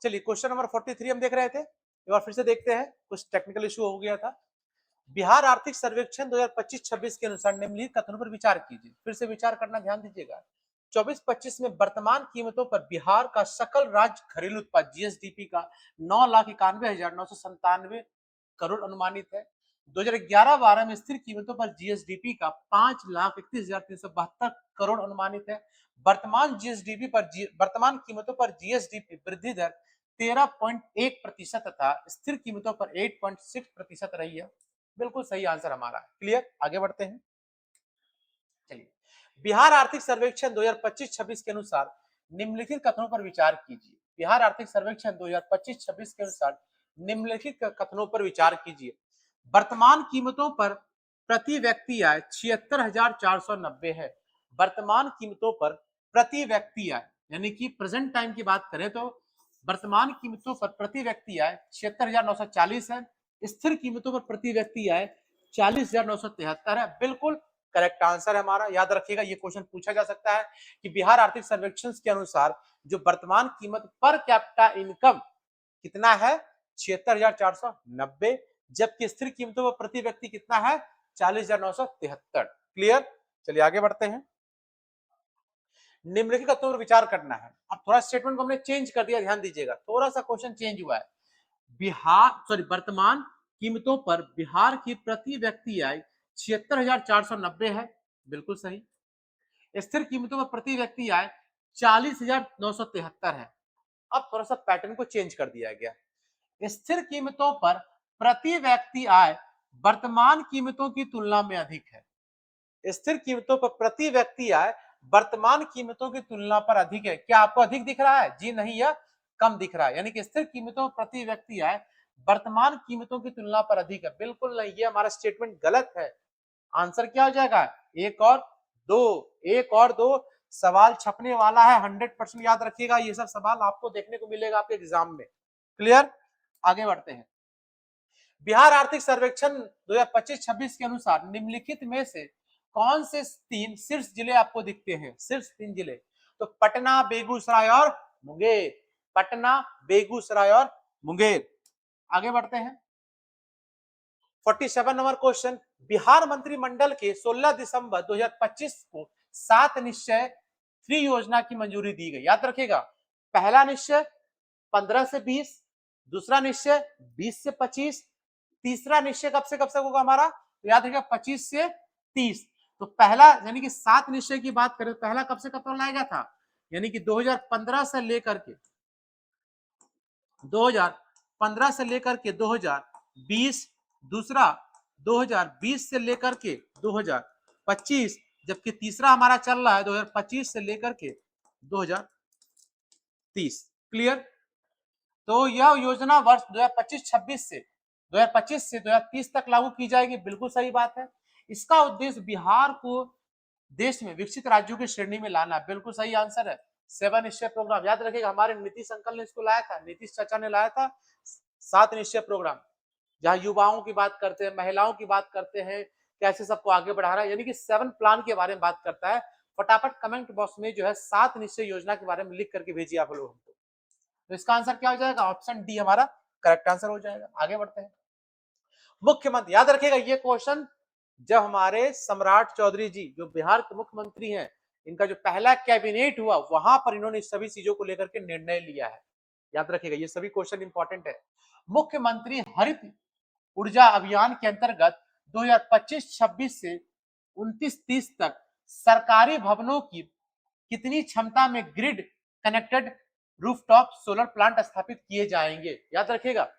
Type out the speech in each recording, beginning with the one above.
चलिए question number 43 हम देख रहे थे, एक बार फिर से देखते हैं, कुछ टेक्निकल इशू हो गया था। बिहार आर्थिक सर्वेक्षण 2025-26 के अनुसार निम्नलिखित कथनों पर विचार कीजिए। फिर से विचार करना ध्यान दीजिएगा। 24-25 में वर्तमान कीमतों पर बिहार का सकल राज्य घरेलू उत्पाद जीएसडीपी का 9,91,997 करोड़ अनुमानित है। 2011-12 में स्थिर कीमतों पर जीएसडीपी का 5,31,372 करोड़ अनुमानित है। वर्तमान कीमतों पर जीएसडीपी वृद्धि दर 13.1% तथा स्थिर कीमतों पर 8.6% रही है। बिल्कुल सही आंसर हमारा है। क्लियर, आगे बढ़ते हैं। चलिए, बिहार आर्थिक सर्वेक्षण 2025-26 के अनुसार निम्नलिखित कथनों पर विचार कीजिए। बिहार आर्थिक सर्वेक्षण 2025-26 के अनुसार निम्नलिखित कथनों पर विचार कीजिए। वर्तमान कीमतों पर प्रति व्यक्ति आय 76,490 है। वर्तमान कीमतों पर प्रति व्यक्ति आय यानी कि प्रेजेंट टाइम की बात करें तो वर्तमान कीमतों पर प्रति व्यक्ति आय 76,940 है। स्थिर कीमतों पर प्रति व्यक्ति आय 40,973 है। बिल्कुल करेक्ट आंसर है हमारा। याद रखिएगा, ये क्वेश्चन पूछा जा सकता है कि बिहार आर्थिक सर्वेक्षण के अनुसार जो वर्तमान कीमत पर कैपिटा इनकम कितना है 76,490, जबकि स्थिर कीमतों पर प्रति व्यक्ति कितना है 40,973। क्लियर, चलिए आगे बढ़ते हैं। निम्नलिखित तत्वों पर विचार करना है। अब थोड़ा स्टेटमेंट को हमने चेंज कर दिया, ध्यान दीजिएगा, थोड़ा सा क्वेश्चन चेंज हुआ है। वर्तमान कीमतों पर बिहार की प्रति व्यक्ति आय 76,490 है, बिल्कुल सही। स्थिर कीमतों पर प्रति व्यक्ति आय 40,973 है। अब थोड़ा सा पैटर्न को चेंज कर दिया गया। स्थिर कीमतों पर प्रति व्यक्ति आय वर्तमान कीमतों की तुलना में अधिक है। स्थिर कीमतों पर प्रति व्यक्ति आय वर्तमान कीमतों की तुलना पर अधिक है। क्या आपको अधिक दिख रहा है? जी नहीं, यह कम दिख रहा है। यानी कि स्थिर कीमतों पर प्रति व्यक्ति आय वर्तमान कीमतों की तुलना पर अधिक है। बिल्कुल नहीं, ये हमारा स्टेटमेंट गलत है। आंसर क्या हो जाएगा? एक और दो सवाल छपने वाला है। 100% याद रखिएगा, ये सब सवाल आपको देखने को मिलेगा आपके एग्जाम में। क्लियर, आगे बढ़ते हैं। बिहार आर्थिक सर्वेक्षण 2025-26 के अनुसार निम्नलिखित में से कौन से 3 शीर्ष जिले आपको दिखते हैं? शीर्ष 3 जिले तो पटना, बेगूसराय और मुंगेर। पटना, बेगूसराय और मुंगेर। आगे बढ़ते हैं। 47 नंबर क्वेश्चन, बिहार मंत्रिमंडल के 16 दिसंबर 2025 को 7 निश्चय 3 योजना की मंजूरी दी गई। याद रखिएगा, पहला निश्चय 15 से 20, दूसरा निश्चय 20 से 25, तीसरा निश्चय कब से कब तक होगा हमारा? तो याद रखिएगा 25 से 30। तो पहला यानी कि 7 निश्चय की बात करें, पहला कब से कब तक लाया गया था? यानी कि 2015 से लेकर के 2020, दूसरा 2020 से लेकर के 2025, जबकि तीसरा हमारा चल रहा है 2025 से लेकर के 2030। क्लियर, तो यह योजना वर्ष 2025 से 2030 तक लागू की जाएगी। बिल्कुल सही बात है। इसका उद्देश्य बिहार को देश में विकसित राज्यों की श्रेणी में लाना। बिल्कुल सही आंसर है। 7 निश्चय प्रोग्राम, याद रखिएगा, हमारे नीतीश अंकल ने इसको लाया था, नीतीश चाचा ने लाया था 7 निश्चय प्रोग्राम, जहां युवाओं की बात करते हैं, महिलाओं की बात करते हैं, कैसे सबको आगे बढ़ाना है, यानी कि 7 प्लान के बारे में बात करता है। फटाफट कमेंट बॉक्स में जो है 7 निश्चय योजना के बारे में लिख करके भेजिए आप लोग हमको। तो इसका आंसर क्या हो जाएगा? ऑप्शन डी हमारा करेक्ट आंसर हो जाएगा। आगे बढ़ते हैं। मुख्यमंत्री, याद रखिएगा ये क्वेश्चन जब हमारे सम्राट चौधरी जी जो बिहार के मुख्यमंत्री हैं, इनका जो पहला कैबिनेट हुआ वहां पर इन्होंने सभी चीजों को लेकर के निर्णय लिया है। याद रखिएगा, ये सभी क्वेश्चन इंपॉर्टेंट है। मुख्यमंत्री हरित ऊर्जा अभियान के अंतर्गत 2025-26 से 29-30 तक सरकारी भवनों की कितनी क्षमता में grid connected rooftop solar plant स्थापित किए जाएंगे? याद रखिएगा,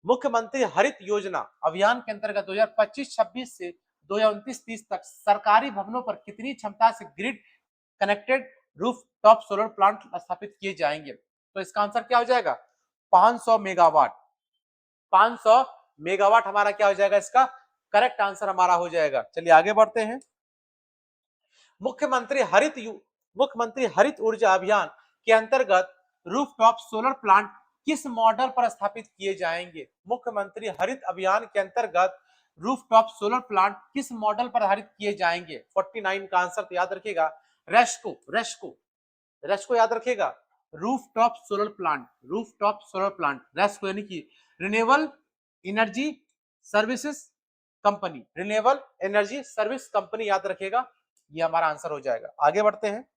मुख्यमंत्री हरित योजना अभियान के अंतर्गत 2025-26 से 2029-30 तक सरकारी भवनों पर कितनी क्षमता से grid connected rooftop solar plant स्थापित किए जाएंगे? तो इसका आंसर क्या हो जाएगा? 500 मेगावाट। 500 मेगावाट हमारा क्या हो जाएगा? इसका करेक्ट आंसर हमारा हो जाएगा। चलिए आगे बढ़ते हैं। मुख्यमंत्री हरित ऊर्जा अभियान के अंतर्गत रूफटॉप सोलर प्लांट किस मॉडल पर स्थापित किए जाएंगे? मुख्यमंत्री हरित अभियान के अंतर्गत रूफटॉप सोलर प्लांट किस मॉडल पर आधारित किए जाएंगे? 49 का आंसर तो याद रखिएगा रेस्को याद रखिएगा, rooftop solar plant, rooftop solar plant, RESCO यानी कि renewable energy services company, renewable energy service company, याद रखिएगा ये हमारा आंसर हो जाएगा। आगे बढ़ते हैं।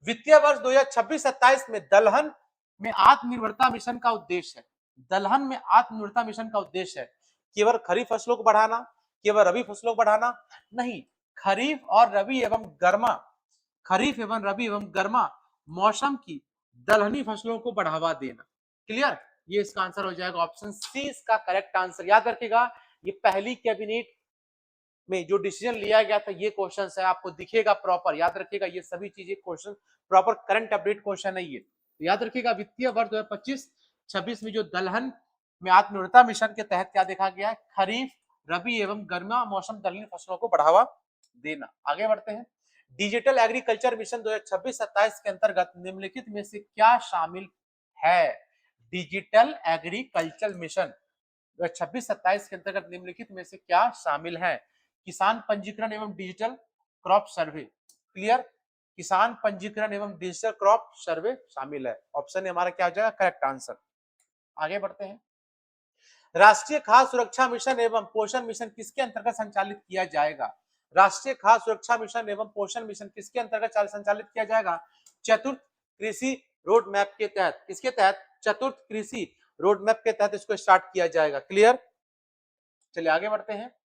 वित्तीय वर्ष 2026-27 में दलहन में आत्मनिर्भरता मिशन का उद्देश्य है, दलहन में आत्मनिर्भरता मिशन का उद्देश्य है केवल खरीफ फसलों को बढ़ाना, केवल रबी फसलों को बढ़ाना नहीं, खरीफ और रबी एवं गर्मा, खरीफ एवं रबी एवं गर्मा मौसम की दलहनी फसलों को बढ़ावा देना। क्लियर, ये इसका आंसर हो जाएगा ऑप्शन सी इसका करेक्ट आंसर। याद रखिएगा ये पहली कैबिनेट में जो डिसीजन लिया गया था ये क्वेश्चन है, आपको दिखेगा प्रॉपर, याद रखिएगा ये सभी चीजें question proper current update question है ये, तो याद रखिएगा वित्तीय वर्ष 2025-26 में जो दलहन में आत्मनिर्भरता मिशन के तहत क्या देखा गया है, खरीफ रबी एवं गर्मा मौसम दलहनी फसलों को बढ़ावा देना। आगे बढ़ते हैं। डिजिटल एग्रीकल्चर मिशन 2026-27 के अंतर्गत निम्नलिखित में से क्या शामिल है? डिजिटल एग्रीकल्चर मिशन 2026-27 के अंतर्गत निम्नलिखित में से क्या शामिल है? किसान पंजीकरण एवं डिजिटल क्रॉप सर्वे। क्लियर, किसान पंजीकरण एवं डिजिटल क्रॉप सर्वे शामिल है। ऑप्शन हमारा क्या हो जाएगा करेक्ट आंसर। आगे बढ़ते हैं। राष्ट्रीय खाद्य सुरक्षा मिशन एवं पोषण मिशन किसके अंतर्गत संचालित किया जाएगा? राष्ट्रीय खाद्य सुरक्षा मिशन एवं पोषण मिशन किसके अंतर्गत संचालित किया जाएगा? चतुर्थ कृषि रोड मैप के तहत। किसके तहत? चतुर्थ कृषि रोड मैप के तहत इसको स्टार्ट किया जाएगा। क्लियर, चलिए आगे बढ़ते हैं।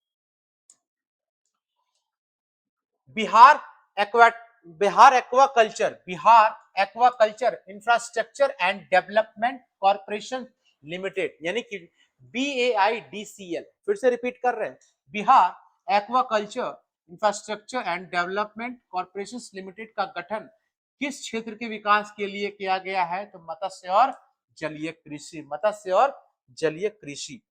Bihar aquaculture infrastructure and development corporation limited यानी कि BAIDCL, फिर से रिपीट कर रहे हैं, Bihar aquaculture infrastructure and development corporation limited का गठन किस क्षेत्र के विकास के लिए किया गया है? तो मत्स्य और जलीय कृषि, मत्स्य और जलीय कृषि।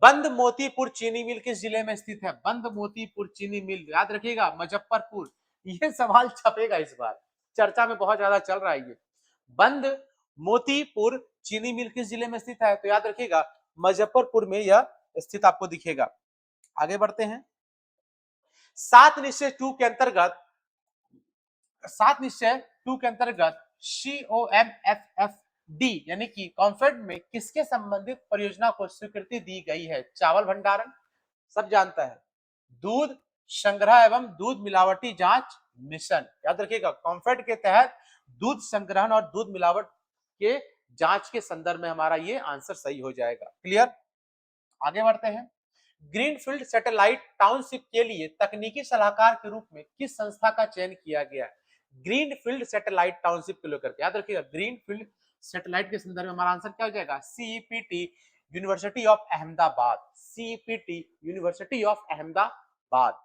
बंद मोतीपुर चीनी मिल किस जिले में स्थित है? बंद मोतीपुर चीनी मिल, याद रखिएगा मुजफ्फरपुर, ये सवाल छपेगा इस बार, चर्चा में बहुत ज्यादा चल रहा है ये। बंद मोतीपुर चीनी मिल किस जिले में स्थित है? तो याद रखिएगा मुजफ्फरपुर में यह स्थित आपको दिखेगा। आगे बढ़ते हैं। 7 निश्चय 2 के अंतर्गत, 7 निश्चय 2 के अंतर्गत COMFFD यानी कि कॉम्फेड में किसके संबंधित परियोजना को स्वीकृति दी गई है? चावल भंडारण, सब जानता है, दूध संग्रह एवं दूध मिलावटी जांच मिशन। याद रखिएगा कॉम्फेड के तहत दूध संग्रहण और दूध मिलावट के जांच के संदर्भ में हमारा ये आंसर सही हो जाएगा। क्लियर, आगे बढ़ते हैं। ग्रीनफील्ड सैटेलाइट टाउनशिप के लिए तकनीकी सलाहकार के रूप में किस संस्था का चयन किया गया है? ग्रीनफील्ड सैटेलाइट टाउनशिप को लेकर के, याद रखिएगा ग्रीनफील्ड सैटेलाइट के संदर्भ में हमारा आंसर क्या हो जाएगा? CPT university of Ahmedabad, CPT university of Ahmedabad.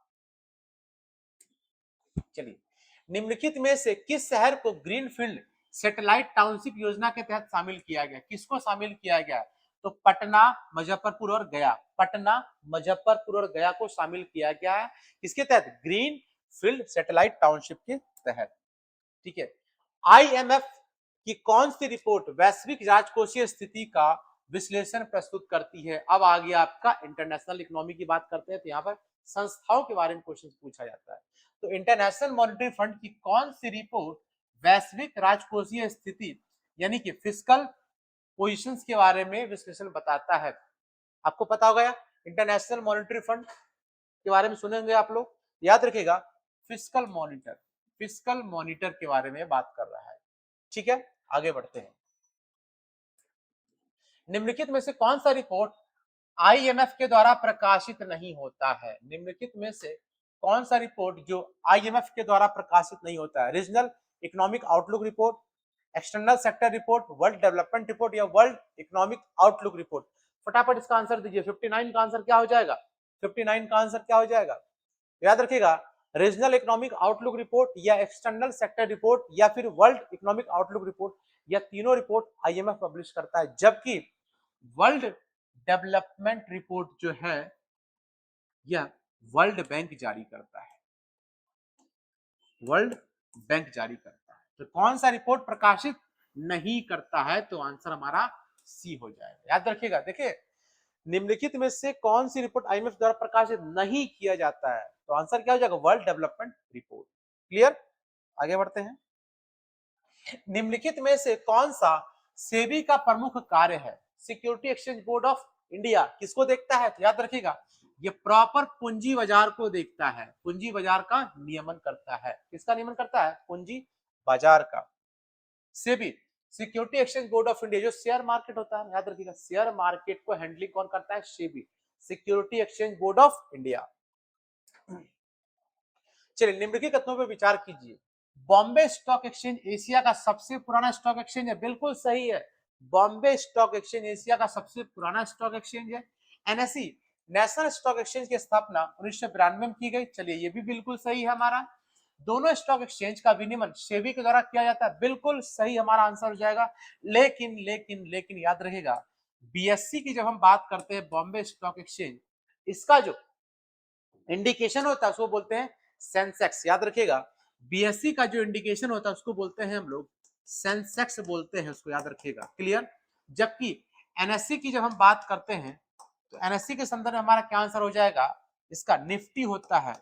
चलिए, निम्नलिखित में से किस शहर को ग्रीनफील्ड सैटेलाइट टाउनशिप योजना के तहत शामिल किया गया? किसको शामिल किया गया? तो पटना, मुजफ्फरपुर और गया, पटना, मुजफ्फरपुर और गया को शामिल किया गया है। किसके तहत? ग्रीन फील्ड सैटेलाइट टाउनशिप के तहत। ठीक है। IMF की कौन सी रिपोर्ट वैश्विक राजकोषीय स्थिति का विश्लेषण प्रस्तुत करती है? अब आ गया आपका इंटरनेशनल इकोनॉमी की बात करते हैं तो यहाँ पर संस्थाओं के बारे में क्वेश्चन पूछा जाता है। तो इंटरनेशनल मॉनेटरी फंड की कौन सी रिपोर्ट वैश्विक राजकोषीय स्थिति यानी कि फिस्कल पोजीशंस के बारे में विश्लेषण बताता है? आपको पता होगा इंटरनेशनल मॉनेटरी फंड के बारे में सुनेंगे आप लोग, याद रखिएगा फिस्कल मॉनिटर के बारे में बात कर रहा है। ठीक है, आगे बढ़ते हैं। निम्नलिखित में से कौन सा रिपोर्ट IMF के द्वारा प्रकाशित नहीं होता है? निम्नलिखित में से कौन सा रिपोर्ट जो IMF के द्वारा प्रकाशित नहीं होता है? Regional economic outlook report, external sector report, world development report या वर्ल्ड इकोनॉमिक आउटलुक रिपोर्ट? फटाफट इसका आंसर दीजिए। 59 का आंसर क्या हो जाएगा? 59 का आंसर क्या हो जाएगा? याद रखिएगा रीजनल इकोनॉमिक आउटलुक रिपोर्ट या एक्सटर्नल सेक्टर रिपोर्ट या फिर वर्ल्ड इकोनॉमिक आउटलुक रिपोर्ट, या तीनों रिपोर्ट IMF पब्लिश करता है, जबकि वर्ल्ड डेवलपमेंट रिपोर्ट जो है यह वर्ल्ड बैंक जारी करता है, वर्ल्ड बैंक जारी करता है। तो कौन सा रिपोर्ट प्रकाशित नहीं करता है? तो आंसर हमारा सी हो जाएगा। याद रखिएगा, देखिए निम्नलिखित में से कौन सी रिपोर्ट IMF द्वारा प्रकाशित नहीं किया जाता है? तो आंसर क्या हो जाएगा? World development report. क्लियर, आगे बढ़ते हैं। निम्नलिखित में से कौन सा सेबी का प्रमुख कार्य है? Security exchange board of India किसको देखता है? तो याद रखिएगा, ये प्रॉपर पूंजी बाजार को देखता है, पूंजी बाजार का नियमन करता है। किसका नियमन करता है? पूंजी बाजार का। SEBI security exchange board of India, जो शेयर मार्केट होता है, याद रखिएगा, शेयर मार्केट को हैंडलिंग कौन करता है? SEBI, security exchange board of India. चलिए निम्नलिखित कथनों पर विचार कीजिए। बॉम्बे स्टॉक एक्सचेंज एशिया का सबसे पुराना स्टॉक एक्सचेंज है। बिल्कुल सही है, बॉम्बे स्टॉक एक्सचेंज एशिया का सबसे पुराना स्टॉक एक्सचेंज है। एनएसई नेशनल स्टॉक एक्सचेंज की स्थापना 1992 में की गई। चलिए ये भी बिल्कुल सही है हमारा। दोनों स्टॉक एक्सचेंज का विनियमन सेबी के द्वारा किया जाता है। बिल्कुल सही हमारा आंसर हो जाएगा। लेकिन लेकिन लेकिन याद रखेगा, बीएससी की जब हम बात करते हैं बॉम्बे स्टॉक एक्सचेंज, इसका जो इंडिकेशन होता है उसको बोलते हैं सेंसेक्स। याद रखिएगा, बीएससी का जो इंडिकेशन होता है उसको बोलते हैं हम लोग सेंसेक्स बोलते हैं, उसको याद रखिएगा। क्लियर? जबकि एनएससी की जब हम बात करते हैं तो एनएससी के संदर्भ में हमारा क्या आंसर हो जाएगा? इसका निफ्टी होता है,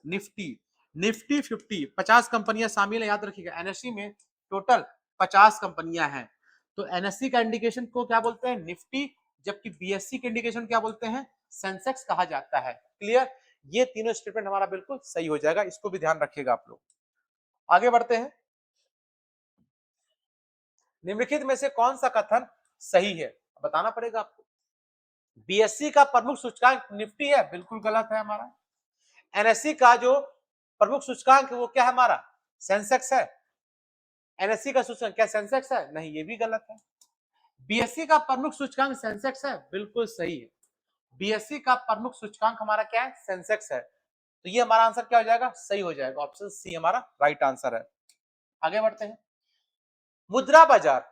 निफ्टी। निफ्टी 50, 50 कंपनियां शामिल है, याद रखिएगा। एनएससी में टोटल 50 कंपनियां हैं। तो एनएससी का इंडिकेशन को क्या बोलते हैं? निफ्टी। जबकि बीएससी के इंडिकेशन क्या बोलते हैं? सेंसेक्स कहा जाता है। क्लियर? ये तीनों स्टेटमेंट हमारा बिल्कुल सही हो जाएगा, इसको भी ध्यान रखिएगा आप लोग। आगे बढ़ते हैं। निम्नलिखित में से कौन सा कथन सही है? बताना पड़ेगा आपको। बीएससी का प्रमुख सूचकांक निफ्टी है, बिल्कुल गलत है हमारा। एनएससी का जो प्रमुख सूचकांक है वो क्या है हमारा? सेंसेक्स है। एनएससी का सूचकांक क्या सेंसेक्स है? नहीं, ये भी गलत है। बीएससी का प्रमुख सूचकांक सेंसेक्स है, बिल्कुल सही है। बीएससी का प्रमुख सूचकांक हमारा क्या है? सेंसेक्स है। तो ये हमारा आंसर क्या हो जाएगा? सही हो जाएगा, ऑप्शन सी हमारा राइट आंसर है। आगे बढ़ते हैं। मुद्रा बाजार,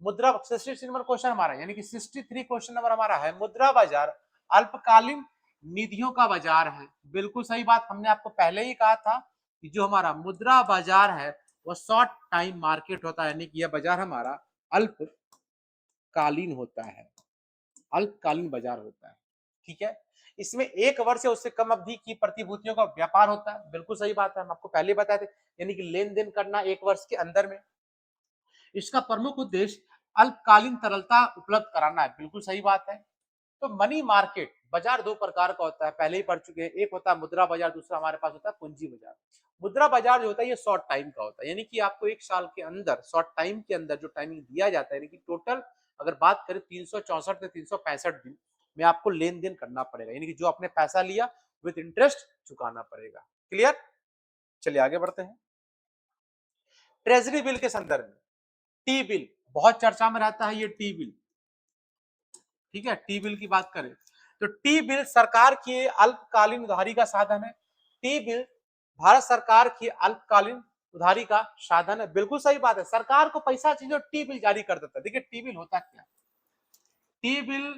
मुद्रा 63 नंबर क्वेश्चन हमारा, यानी कि 63 क्वेश्चन नंबर हमारा है। मुद्रा बाजार अल्पकालीन निधियों का बाजार है। बिल्कुल सही बात, हमने आपको पहले ही कहा था कि जो हमारा मुद्रा बाजार है वो शॉर्ट टाइम मार्केट होता है, यानी कि यह बाजार हमारा अल्पकालीन होता है, अल्पकालीन बाजार होता है। ठीक है, इसमें 1 वर्ष या उससे कम अवधि की प्रतिभूतियों का व्यापार होता है। बिल्कुल सही बात है, हम आपको पहले बताए थे, यानी कि लेन देन करना 1 वर्ष के अंदर में। इसका प्रमुख उद्देश्य अल्पकालीन तरलता उपलब्ध कराना है। बिल्कुल सही बात है। तो मनी मार्केट बाजार 2 प्रकार का होता है, पहले ही पढ़ चुके हैं। एक होता है मुद्रा बाजार, दूसरा हमारे पास होता है पूंजी बाजार। मुद्रा बाजार जो होता है ये शॉर्ट टाइम का होता है, यानी कि आपको 1 साल के अंदर, शॉर्ट टाइम के अंदर जो टाइमिंग दिया जाता है, यानी कि टोटल अगर बात करें 364 से 365 दिन में आपको लेन देन करना पड़ेगा, यानी कि जो आपने पैसा लिया विद इंटरेस्ट चुकाना पड़ेगा। क्लियर? चलिए आगे बढ़ते हैं। ट्रेजरी बिल के संदर्भ में टी बिल बहुत चर्चा में रहता है, ये टी बिल। ठीक है, टी बिल की बात करें तो टी बिल सरकार की अल्पकालीन उधारी का साधन है। टी बिल भारत सरकार की अल्पकालीन उधारी का साधन है। बिल्कुल सही बात है, सरकार को पैसा चाहिए, टी बिल जारी कर देता है। देखिए टी बिल होता क्या? टी बिल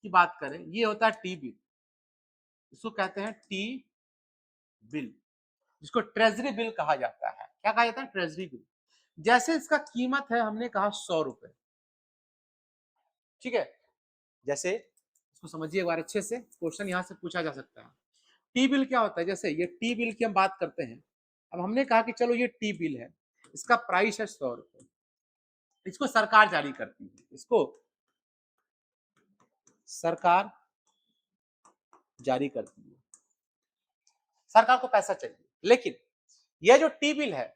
की बात करें, ये होता है टी बिल, इसको कहते हैं टी बिल, जिसको ट्रेजरी बिल कहा जाता है। क्या कहा जाता है? Treasury bill. जैसे इसका कीमत है, हमने कहा 100 रुपए। ठीक है, जैसे इसको समझिए एक बार अच्छे से, क्वेश्चन यहां से पूछा जा सकता है। टी बिल क्या होता है? जैसे ये टी बिल की हम बात करते हैं। अब हमने कहा कि चलो ये टी बिल है, इसका प्राइस है 100 रुपए, इसको सरकार जारी करती है, इसको सरकार जारी करती है, सरकार को पैसा चाहिए। लेकिन यह जो टी बिल है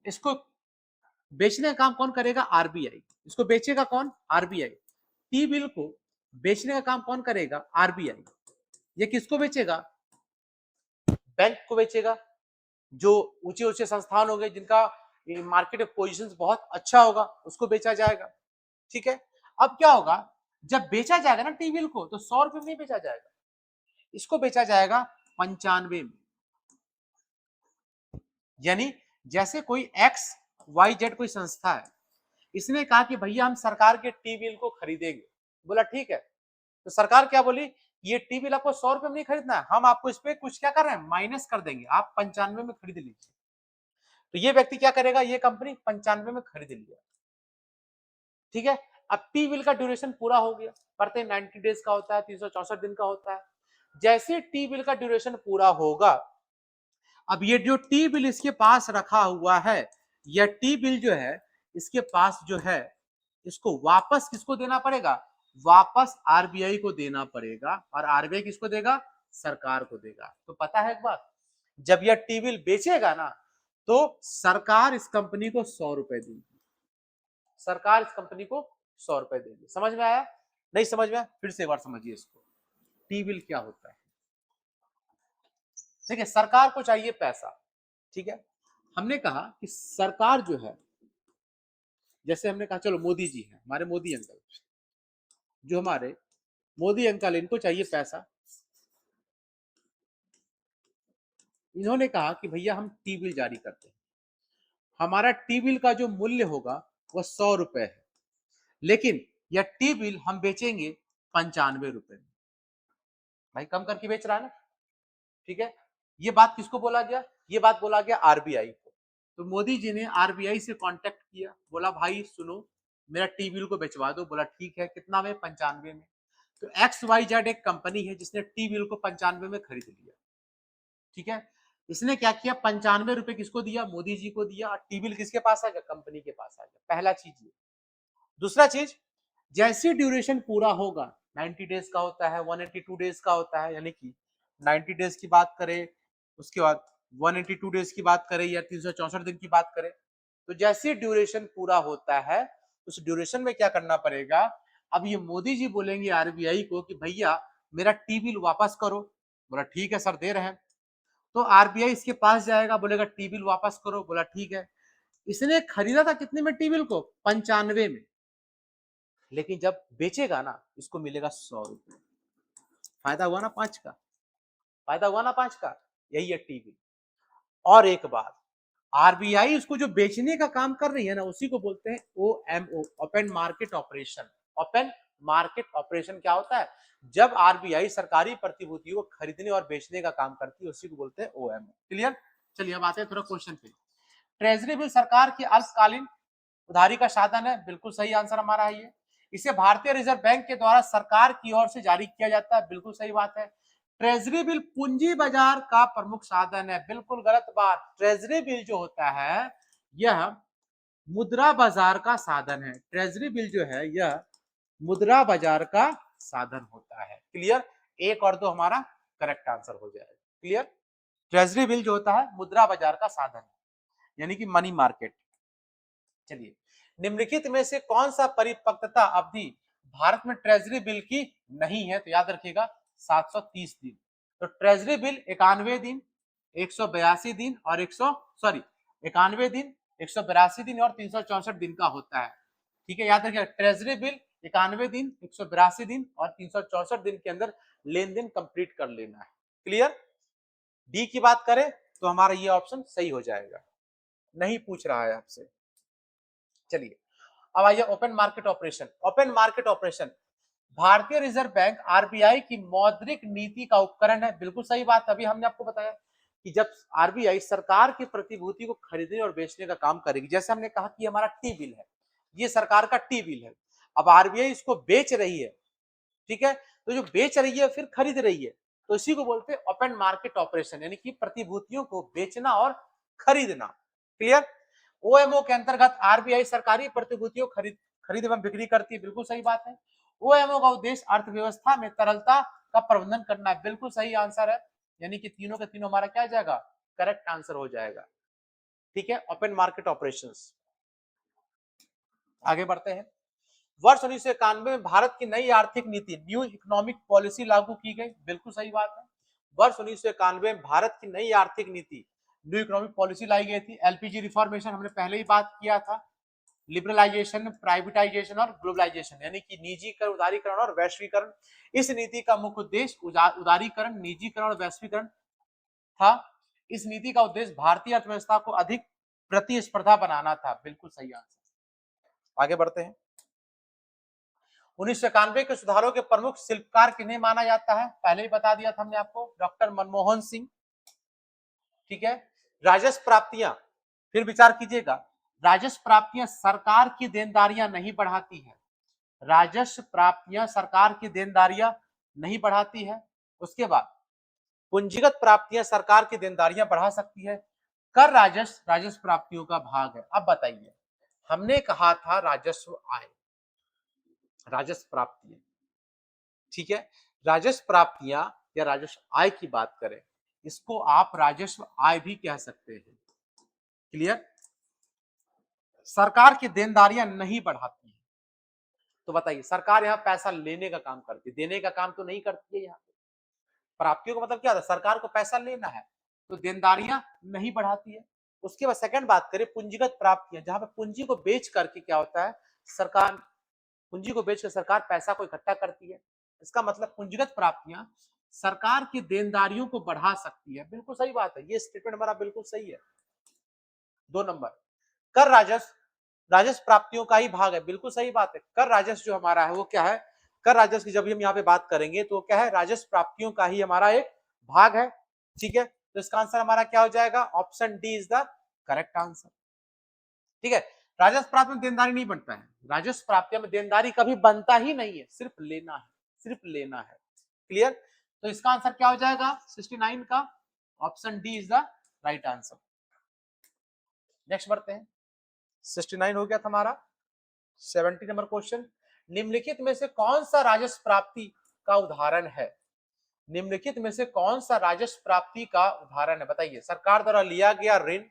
इसको बेचने का काम कौन करेगा? आरबीआई। इसको बेचेगा कौन? आरबीआई। टी बिल को बेचने का काम कौन करेगा? आरबीआई। ये किसको बेचेगा? बैंक को बेचेगा, जो ऊंचे ऊंचे संस्थान हो गए जिनका मार्केट में पोजीशन बहुत अच्छा होगा, उसको बेचा जाएगा। ठीक है, अब क्या होगा, जब बेचा जाएगा ना टी बिल को, तो 100 रुपए में नहीं बेचा जाएगा, इसको बेचा जाएगा 95 में। यानी जैसे कोई एक्स वाई जेड कोई संस्था है, इसने कहा कि भैया हम सरकार के टी बिल को खरीदेंगे। बोला ठीक है, तो सरकार क्या बोली, ये टी बिल आपको 100 रुपए में नहीं खरीदना है, हम आपको इस पे कुछ क्या कर रहे हैं, माइनस कर देंगे, आप 95 में खरीद लीजिए। तो ये व्यक्ति क्या करेगा, ये कंपनी 95 में खरीद लिया। ठीक है, अब टी बिल का ड्यूरेशन पूरा हो गया, करते 90 डेज का होता है, 364 दिन का होता है। जैसे टी बिल का ड्यूरेशन पूरा होगा, अब ये जो टी बिल इसके पास रखा हुआ है, यह टी बिल जो है इसके पास जो है, इसको वापस किसको देना पड़ेगा? वापस आरबीआई को देना पड़ेगा, और आरबीआई किसको देगा? सरकार को देगा। तो पता है एक बात, जब यह टी बिल बेचेगा ना, तो सरकार इस कंपनी को 100 रुपए देगी। सरकार इस कंपनी को 100 रुपए देगी। समझ में आया? नहीं समझ में आया? फिर से एक बार समझिए इसको। टी बिल क्या होता है? ठीक है, सरकार को चाहिए पैसा, ठीक है। हमने कहा कि सरकार जो है, जैसे हमने कहा चलो मोदी जी हैं, हमारे मोदी अंकल, जो हमारे मोदी अंकल, इनको चाहिए पैसा। इन्होंने कहा कि भैया हम टी बिल जारी करते हैं, हमारा टी बिल का जो मूल्य होगा वह 100 रुपए है, लेकिन यह टी बिल हम बेचेंगे 95 रुपए में। भाई कम करके बेच रहा है ना, ठीक है। ये बात किसको बोला गया? ये बात बोला गया आरबीआई को। तो मोदी जी ने आरबीआई से कांटेक्ट किया, बोला भाई सुनो, मेरा टी बिल को बेचवा दो। बोला ठीक है, कितना में? 95 में। तो एक्स वाई जेड एक कंपनी है जिसने टी बिल को 95 में खरीद लिया, ठीक है। इसने क्या किया? 95 रुपए किसको दिया? मोदी जी को दिया, और टी बिल किसके पास आ गया? कंपनी के पास आ गया। पहला चीज ये। दूसरा चीज, जैसी ड्यूरेशन पूरा होगा, 90 डेज का होता है, 182 डेज का होता है, यानी कि 90 डेज की बात करें, उसके बाद 182 डेज की बात करें, या 364 दिन की बात करें, तो जैसे ड्यूरेशन पूरा होता है, उस ड्यूरेशन में क्या करना पड़ेगा? अब ये मोदी जी बोलेंगे आरबीआई को कि भैया मेरा टी बिल वापस करो। बोला ठीक है सर, दे रहे हैं। तो आरबीआई इसके पास जाएगा, बोलेगा टी बिल वापस करो। बोला ठीक है। इसने खरीदा था कितने में टी बिल को? 95 में। लेकिन जब बेचेगा ना, इसको मिलेगा 100 रुपए। फायदा हुआ ना 5 का? फायदा हुआ ना 5 का? यही है टी बिल। और एक बात, आरबीआई उसको जो बेचने का काम कर रही है ना, उसी को बोलते हैं OMO, open market operation. Open market operation क्या होता है? जब आरबीआई सरकारी प्रतिभूतियों को खरीदने और बेचने का काम करती है, उसी को बोलते हैं ओएमओ। क्लियर? चलिए अब आते हैं थोड़ा क्वेश्चन पे। ट्रेजरी बिल सरकार की अल्पकालीन उधारी का साधन है, बिल्कुल सही आंसर हमारा है ये। इसे भारतीय रिजर्व बैंक के द्वारा सरकार की ओर से जारी किया जाता है, बिल्कुल सही बात है। ट्रेजरी बिल पूंजी बाजार का प्रमुख साधन है, बिल्कुल गलत बात। ट्रेजरी बिल जो होता है यह मुद्रा बाजार का साधन है। ट्रेजरी बिल जो है यह मुद्रा बाजार का साधन होता है। क्लियर? 1 और 2 हमारा करेक्ट आंसर हो जाएगा। क्लियर? ट्रेजरी बिल जो होता है मुद्रा बाजार का साधन है, यानी कि मनी मार्केट। चलिए, निम्नलिखित में से कौन सा परिपक्वता अवधि भारत में ट्रेजरी बिल की नहीं है? तो याद रखिएगा 730 दिन। तो ट्रेजरी बिल 91 दिन, 182 दिन और 91 दिन, 182 दिन और 364 दिन का होता है। ठीक है, याद रखिएगा ट्रेजरी बिल 91 दिन, 182 दिन और 364 दिन के अंदर लेन देन कंप्लीट कर लेना है। क्लियर? डी की बात करें तो हमारा ये ऑप्शन सही हो जाएगा, नहीं पूछ रहा है आपसे। चलिए अब आइए open market operation. Open market operation भारतीय रिजर्व बैंक आरबीआई की मौद्रिक नीति का उपकरण है, बिल्कुल सही बात। अभी हमने आपको बताया कि जब आरबीआई सरकार की प्रतिभूति को खरीदने और बेचने का काम करेगी, जैसे हमने कहा कि हमारा टी बिल है, ये सरकार का टी बिल है, अब आरबीआई इसको बेच रही है, ठीक है। तो जो बेच रही है फिर खरीद रही है, तो इसी को बोलते हैं ओपन मार्केट ऑपरेशन, यानी कि प्रतिभूतियों को बेचना और खरीदना। क्लियर? ओएमओ के अंतर्गत आरबीआई सरकारी प्रतिभूतियों खरीद एवं बिक्री करती है, बिल्कुल सही बात है। ओएमओ का उद्देश्य अर्थव्यवस्था में तरलता का प्रबंधन करना है, बिल्कुल सही आंसर है। यानी कि तीनों के तीनों हमारा क्या जाएगा? करेक्ट आंसर हो जाएगा। ठीक है, ओपन मार्केट ऑपरेशंस। आगे बढ़ते हैं। वर्ष 1991 में भारत की नई आर्थिक नीति न्यू इकोनॉमिक पॉलिसी लागू की गई, बिल्कुल सही बात है। वर्ष 1991 में भारत की नई आर्थिक नीति न्यू इकोनॉमिक पॉलिसी लाई गई थी। एलपीजी रिफॉर्मेशन हमने पहले ही बात किया था। लिबरलाइजेशन, प्राइवेटाइजेशन और ग्लोबलाइजेशन, यानी कि निजीकरण, उदारीकरण और वैश्वीकरण। इस नीति का मुख्य उद्देश्य उदारीकरण, निजीकरण और वैश्वीकरण था। इस नीति का उद्देश्य भारतीय अर्थव्यवस्था को अधिक प्रतिस्पर्धा बनाना था, बिल्कुल सही आंसर। आगे बढ़ते हैं। 1991 के सुधारों के प्रमुख शिल्पकार किन्हें माना जाता है? पहले ही बता दिया था हमने आपको, डॉक्टर मनमोहन सिंह। ठीक है। राजस्व प्राप्तियां, फिर विचार कीजिएगा, राजस्व प्राप्तियां सरकार की देनदारियां नहीं बढ़ाती है। राजस्व प्राप्तियां सरकार की देनदारियां नहीं बढ़ाती है। उसके बाद पूंजीगत प्राप्तियां सरकार की देनदारियां बढ़ा सकती है। कर राजस्व प्राप्तियों का भाग है। अब बताइए, हमने कहा था राजस्व आय, राजस्व प्राप्तियां, ठीक है। राजस्व प्राप्तियां या राजस्व आय की बात करें, इसको आप राजस्व आय भी कह सकते हैं। क्लियर? सरकार की देनदारियां नहीं बढ़ाती है, तो बताइए सरकार यहाँ पैसा लेने का काम करती है, देने का काम तो नहीं करती है। यहाँ प्राप्तियों का मतलब क्या होता है? सरकार को पैसा लेना है, तो देनदारियां नहीं बढ़ाती है। उसके बाद सेकंड बात करें पूंजीगत प्राप्तियां, जहां पे पूंजी को बेच करके क्या होता है, सरकार पूंजी को बेचकर सरकार पैसा को इकट्ठा करती है। इसका मतलब पूंजीगत प्राप्तियां सरकार की देनदारियों को बढ़ा सकती है। बिल्कुल सही बात है, ये स्टेटमेंट हमारा बिल्कुल सही है। 2 नंबर, कर राजस्व प्राप्तियों का ही भाग है। बिल्कुल सही बात है, कर राजस्व जो हमारा है वो क्या है, कर राजस्व की जब हम यहाँ पे बात करेंगे तो क्या है, राजस्व प्राप्तियों का ही हमारा एक भाग है। ठीक है, तो इसका आंसर हमारा क्या हो जाएगा, option D is the correct answer. ठीक है, राजस्व प्राप्ति में देनदारी नहीं बनता है, राजस्व प्राप्तियों में देनदारी कभी बनता ही नहीं है, सिर्फ लेना है, सिर्फ लेना है। क्लियर? तो इसका आंसर क्या हो जाएगा 69 का, option D is the right answer. Next बढ़ते हैं, 69 हो गया था हमारा। 70 नंबर क्वेश्चन, निम्नलिखित में से कौन सा राजस्व प्राप्ति का उदाहरण है? निम्नलिखित में से कौन सा राजस्व प्राप्ति का उदाहरण है? बताइए, सरकार द्वारा लिया गया ऋण,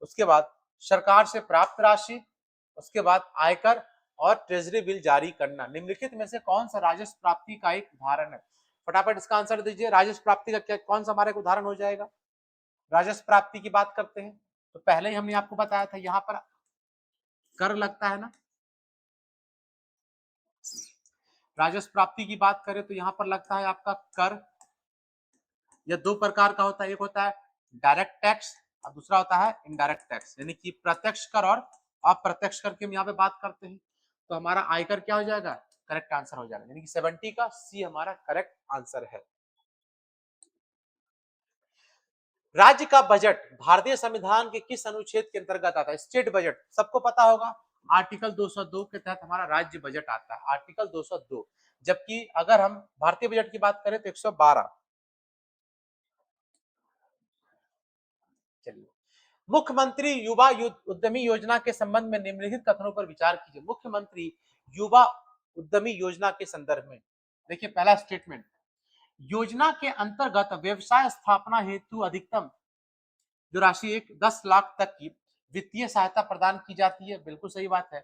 उसके बाद सरकार से प्राप्त राशि, उसके बाद आयकर और ट्रेजरी बिल जारी करना। निम्नलिखित में से कौन सा राजस्व प्राप्ति का एक उदाहरण है? फटाफट इसका आंसर दीजिए। राजस्व प्राप्ति का क्या कौन सा हमारा एक उदाहरण हो जाएगा? राजस्व प्राप्ति की बात करते हैं तो पहले ही हमने आपको बताया था, यहां पर कर लगता है ना। राजस्व प्राप्ति की बात करें तो यहां पर लगता है आपका कर। यह 2 प्रकार का होता है, एक होता है डायरेक्ट टैक्स और दूसरा होता है इनडायरेक्ट टैक्स, यानी कि प्रत्यक्ष कर और अप्रत्यक्ष कर की हम यहाँ पे बात करते हैं। तो हमारा आयकर क्या हो जाएगा, करेक्ट आंसर हो जाएगा, यानी कि 70 का सी हमारा करेक्ट आंसर है। राज्य का बजट भारतीय संविधान के किस अनुच्छेद के अंतर्गत आता है? स्टेट बजट सबको पता होगा, आर्टिकल 202 के तहत हमारा राज्य बजट आता है, आर्टिकल 202। जबकि अगर हम भारतीय बजट की बात करें तो 112। चलिए, मुख्यमंत्री युवा उद्यमी योजना के संबंध में निम्नलिखित कथनों पर विचार कीजिए। मुख्यमंत्री युवा उद्यमी योजना के संदर्भ में देखिए, पहला स्टेटमेंट, योजना के अंतर्गत व्यवसाय स्थापना हेतु अधिकतम जो राशि 10 लाख तक की वित्तीय सहायता प्रदान की जाती है। बिल्कुल सही बात है।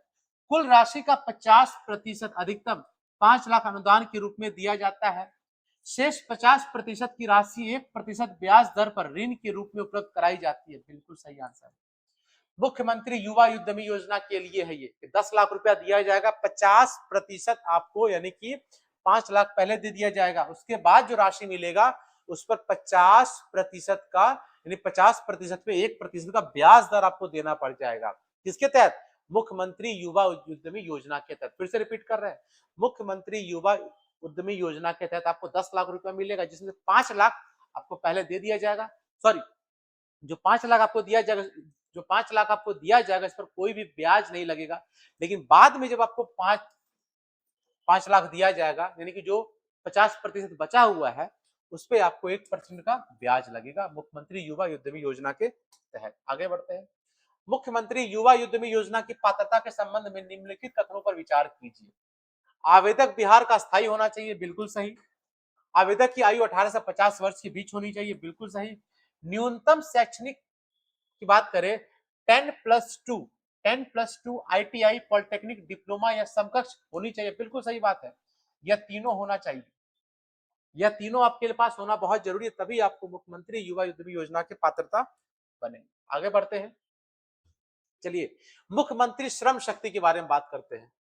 कुल राशि का 50% अधिकतम 5 लाख अनुदान के रूप में दिया जाता है। शेष 50% की राशि 1% ब्याज दर पर ऋण के रूप में उपलब्ध कराई जाती है। बिल्कुल सही आंसर है। मुख्यमंत्री युवा उद्यमी योजना के लिए है ये, 10 लाख रुपया दिया जाएगा, 50% आपको, यानी कि 5 लाख पहले दे दिया जाएगा, उसके बाद जो राशि मिलेगा उस पर 50% का, यानी 50% पे 1% का ब्याज दर आपको देना पड़ जाएगा। किसके तहत? मुख्यमंत्री युवा उद्यमी योजना के तहत। फिर से रिपीट कर रहे हैं, मुख्यमंत्री युवा उद्यमी योजना के तहत आपको 10 लाख रुपया मिलेगा, जिसमें 5 लाख आपको पहले दे दिया जाएगा। सॉरी, जो 5 लाख आपको दिया जाएगा, जो 5 लाख आपको दिया जाएगा, इस पर कोई भी ब्याज नहीं लगेगा। लेकिन बाद में जब आपको 5 लाख दिया जाएगा, यानी कि जो 50% बचा हुआ है उस पर आपको 1% का ब्याज लगेगा, मुख्यमंत्री युवा उद्यमी योजना के तहत। आगे बढ़ते हैं, मुख्यमंत्री युवा उद्यमी योजना की पात्रता के संबंध में निम्नलिखित कथनों पर विचार कीजिए। आवेदक बिहार का स्थायी होना चाहिए। बिल्कुल सही। आवेदक की आयु 18 से 50 वर्ष के बीच होनी चाहिए। बिल्कुल सही। न्यूनतम शैक्षणिक की बात करें 10+2 ITI पॉलिटेक्निक डिप्लोमा या समकक्ष होनी चाहिए। बिल्कुल सही बात है, यह तीनों होना चाहिए, यह तीनों आपके पास होना बहुत जरूरी है, तभी आपको मुख्यमंत्री युवा उद्यमी योजना की पात्रता बने। आगे बढ़ते हैं, चलिए मुख्यमंत्री श्रम शक्ति के बारे में बात करते हैं।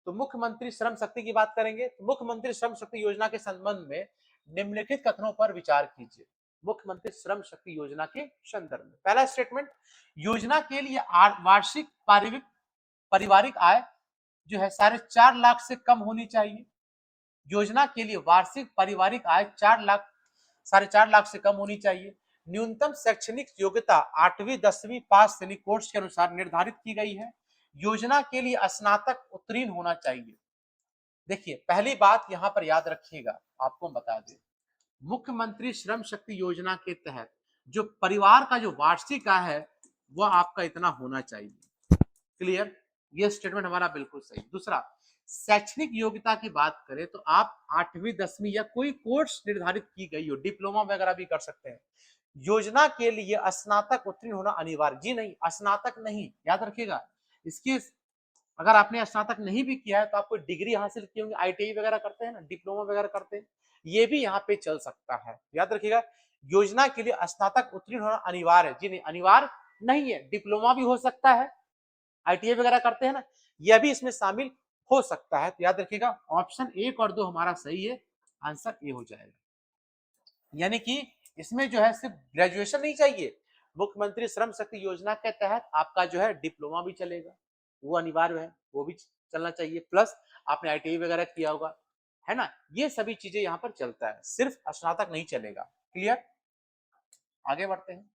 तो मुख्यमंत्री श्रम शक्ति की बात करेंगे तो मुख्यमंत्री श्रम शक्ति योजना के संबंध में निम्नलिखित कथनों पर विचार कीजिए। मुख्यमंत्री श्रम शक्ति योजना के संदर्भ में पहला स्टेटमेंट, योजना के लिए वार्षिक पारिवारिक आय जो है 4.5 लाख से कम होनी चाहिए। योजना के लिए वार्षिक पारिवारिक आय 4.5 लाख से कम होनी चाहिए। न्यूनतम शैक्षणिक योग्यता 8वीं 10वीं पास यानी कोर्स के अनुसार निर्धारित की गई है। योजना के लिए स्नातक उत्तीर्ण होना चाहिए। देखिए, पहली बात यहां पर याद रखिएगा, आपको बता दें, मुख्यमंत्री श्रम शक्ति योजना के तहत जो परिवार का जो वार्षिक आय है वह आपका इतना होना चाहिए। क्लियर, ये स्टेटमेंट हमारा बिल्कुल सही। दूसरा, शैक्षणिक योग्यता की बात करें तो आप 8वीं 10वीं या कोई कोर्स निर्धारित की गई हो, डिप्लोमा वगैरह भी कर सकते हैं। योजना के लिए स्नातक उत्तीर्ण होना अनिवार्य, जी नहीं, स्नातक नहीं, याद रखिएगा। इसकी अगर आपने स्नातक नहीं भी किया है तो आप कोई डिग्री हासिल किए होंगे, आईटीआई वगैरह करते हैं ना, डिप्लोमा वगैरह करते हैं, ये भी यहाँ पे चल सकता है। याद रखिएगा, योजना के लिए स्नातक उत्तीर्ण होना अनिवार्य है, जी नहीं, अनिवार्य नहीं है, डिप्लोमा भी हो सकता है, आईटीआई वगैरह करते हैं ना, यह भी इसमें शामिल हो सकता है। तो याद रखिएगा, ऑप्शन 1 और 2 हमारा सही है, आंसर ए हो जाएगा। यानी कि इसमें जो है सिर्फ ग्रेजुएशन नहीं चाहिए, मुख्यमंत्री श्रम शक्ति योजना के तहत आपका जो है डिप्लोमा भी चलेगा, वो अनिवार्य है, वो भी चलना चाहिए, प्लस आपने आईटीआई वगैरह किया होगा, है ना, ये सभी चीजें यहाँ पर चलता है, सिर्फ स्नातक नहीं चलेगा। क्लियर, आगे बढ़ते हैं।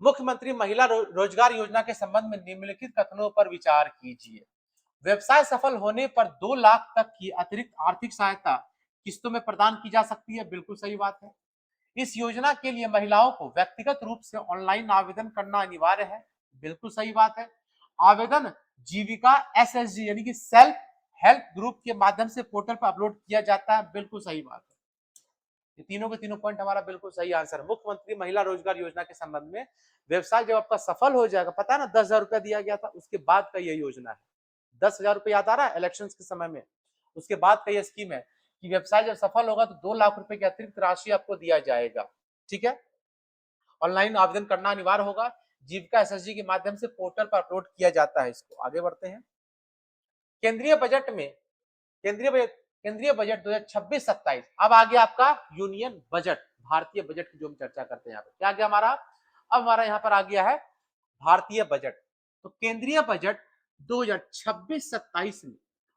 मुख्यमंत्री महिला रोजगार योजना के संबंध में निम्नलिखित कथनों पर विचार कीजिए। व्यवसाय सफल होने पर 2 लाख तक की अतिरिक्त आर्थिक सहायता किस्तों में प्रदान की जा सकती है, बिल्कुल सही बात है। इस योजना के लिए महिलाओं को व्यक्तिगत रूप से ऑनलाइन आवेदन करना अनिवार्य है, बिल्कुल सही बात है। आवेदन जीविका एसएचजी यानी कि सेल्फ हेल्प ग्रुप के माध्यम से पोर्टल पर अपलोड किया जाता है, बिल्कुल सही बात है। ये तीनों के तीनों पॉइंट हमारा बिल्कुल सही आंसर। मुख्यमंत्री महिला रोजगार योजना के संबंध में व्यवसाय जब आपका सफल हो जाएगा, पता है ना 10,000 रुपया दिया गया था, उसके बाद का यह योजना है। 10,000 रुपये याद आ रहा है इलेक्शन के समय में, उसके बाद का यह स्कीम है कि व्यवसाय जब सफल होगा तो 2 लाख रुपए की अतिरिक्त राशि आपको दिया जाएगा। ठीक है, ऑनलाइन आवेदन करना अनिवार्य होगा, जीविका एसएसजी के माध्यम से पोर्टल पर अपलोड किया जाता है इसको। आगे बढ़ते हैं। केंद्रीय बजट में केंद्रीय बजट 2026-27, अब आ गया आपका यूनियन बजट, भारतीय बजट की जो हम चर्चा करते हैं यहाँ पे, क्या गया हमारा, अब हमारा यहाँ पर आ गया है भारतीय बजट। तो केंद्रीय बजट 2026-27 में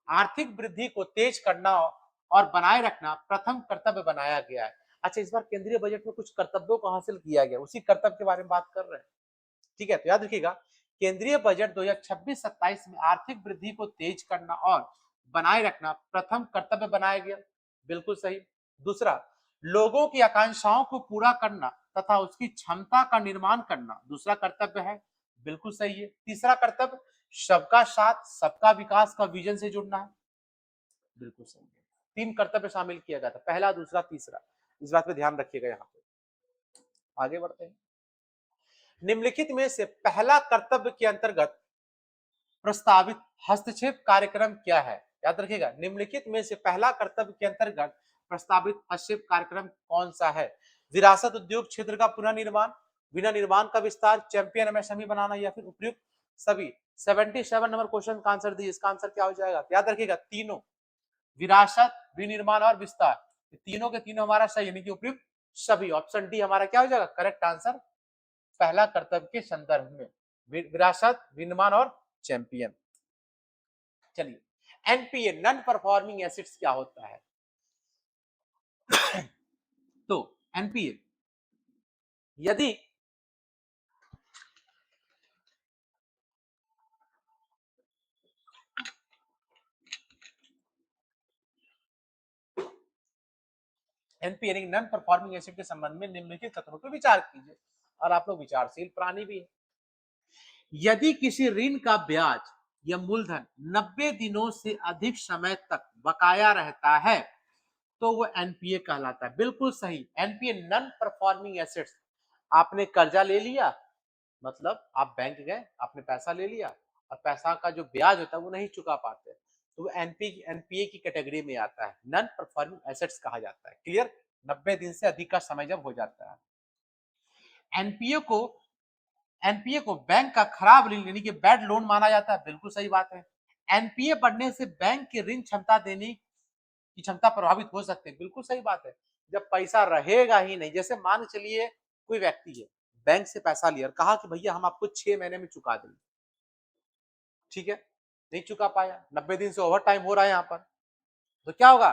आर्थिक वृद्धि को तेज करना और बनाए रखना प्रथम कर्तव्य बनाया गया है। अच्छा, इस बार केंद्रीय बजट में कुछ कर्तव्यों को हासिल किया गया, उसी कर्तव्य के बारे में बात कर रहे हैं। ठीक है, तो याद रखिएगा, केंद्रीय बजट 2026-27 में आर्थिक वृद्धि को तेज करना और बनाए रखना प्रथम कर्तव्य बनाया गया, बिल्कुल सही। दूसरा, लोगों की आकांक्षाओं को पूरा करना तथा उसकी क्षमता का निर्माण करना दूसरा कर्तव्य है, बिल्कुल सही है। तीसरा कर्तव्य, सबका साथ सबका विकास का विजन से जुड़ना है, बिल्कुल सही है। 3 कर्तव्य शामिल किया गया था, पहला, दूसरा, तीसरा, इस बात पे ध्यान रखिएगा। यहाँ पे आगे बढ़ते हैं। निम्नलिखित में से पहला कर्तव्य के अंतर्गत प्रस्तावित हस्तक्षेप कार्यक्रम क्या है, याद रखिएगा, निम्नलिखित में से पहला कर्तव्य के अंतर्गत प्रस्तावित हस्तक्षेप कार्यक्रम कौन सा है। विरासत उद्योग क्षेत्र का पुनर्निर्माण, बिना निर्माण का विस्तार, चैंपियन एमएसएमई बनाना या फिर उपयुक्त सभी। 77 नंबर क्वेश्चन का आंसर दी, इसका आंसर क्या हो जाएगा, याद रखिएगा, तीनों, विरासत, विनिर्माण और विस्तार, तीनों के तीनों हमारा सही, यानी कि उपयुक्त सभी। ऑप्शन डी हमारा क्या हो जाएगा करेक्ट आंसर, पहला कर्तव्य के संदर्भ में, विरासत, विनिर्माण और चैंपियन। चलिए, एनपीए नॉन परफॉर्मिंग एसेट्स क्या होता है। तो एनपीए, यदि एनपीए नॉन परफॉर्मिंग एसेट के संबंध में निम्नलिखित कथनों पर विचार कीजिए, और आप लोग विचारशील प्राणी भी है। यदि किसी ऋण का ब्याज या मूलधन 90 दिनों से अधिक समय तक बकाया रहता है तो वो एनपीए कहलाता है, बिल्कुल सही। एनपीए नॉन परफॉर्मिंग एसेट्स, आपने कर्जा ले लिया, मतलब आप बैंक गए, आपने पैसा ले लिया और पैसा का जो ब्याज होता है वो नहीं चुका पाते, तो वो एनपीए की कैटेगरी में आता है, नॉन परफॉर्मिंग एसेट्स कहा जाता है। क्लियर, 90 दिन से अधिक का समय जब हो जाता है। एनपीए को एनपीए को बैंक का खराब ऋण यानी कि बैड लोन माना जाता है, बिल्कुल सही बात है। एनपीए बढ़ने से बैंक की ऋण क्षमता देने की क्षमता प्रभावित हो सकती है, बिल्कुल सही बात है। जब पैसा रहेगा ही नहीं, जैसे मान चलिए कोई व्यक्ति है, बैंक से पैसा लिया और कहा कि भैया हम आपको 6 महीने में चुका देंगे, ठीक है, नहीं चुका पाया, 90 दिन से ओवर टाइम हो रहा है यहाँ पर, तो क्या होगा,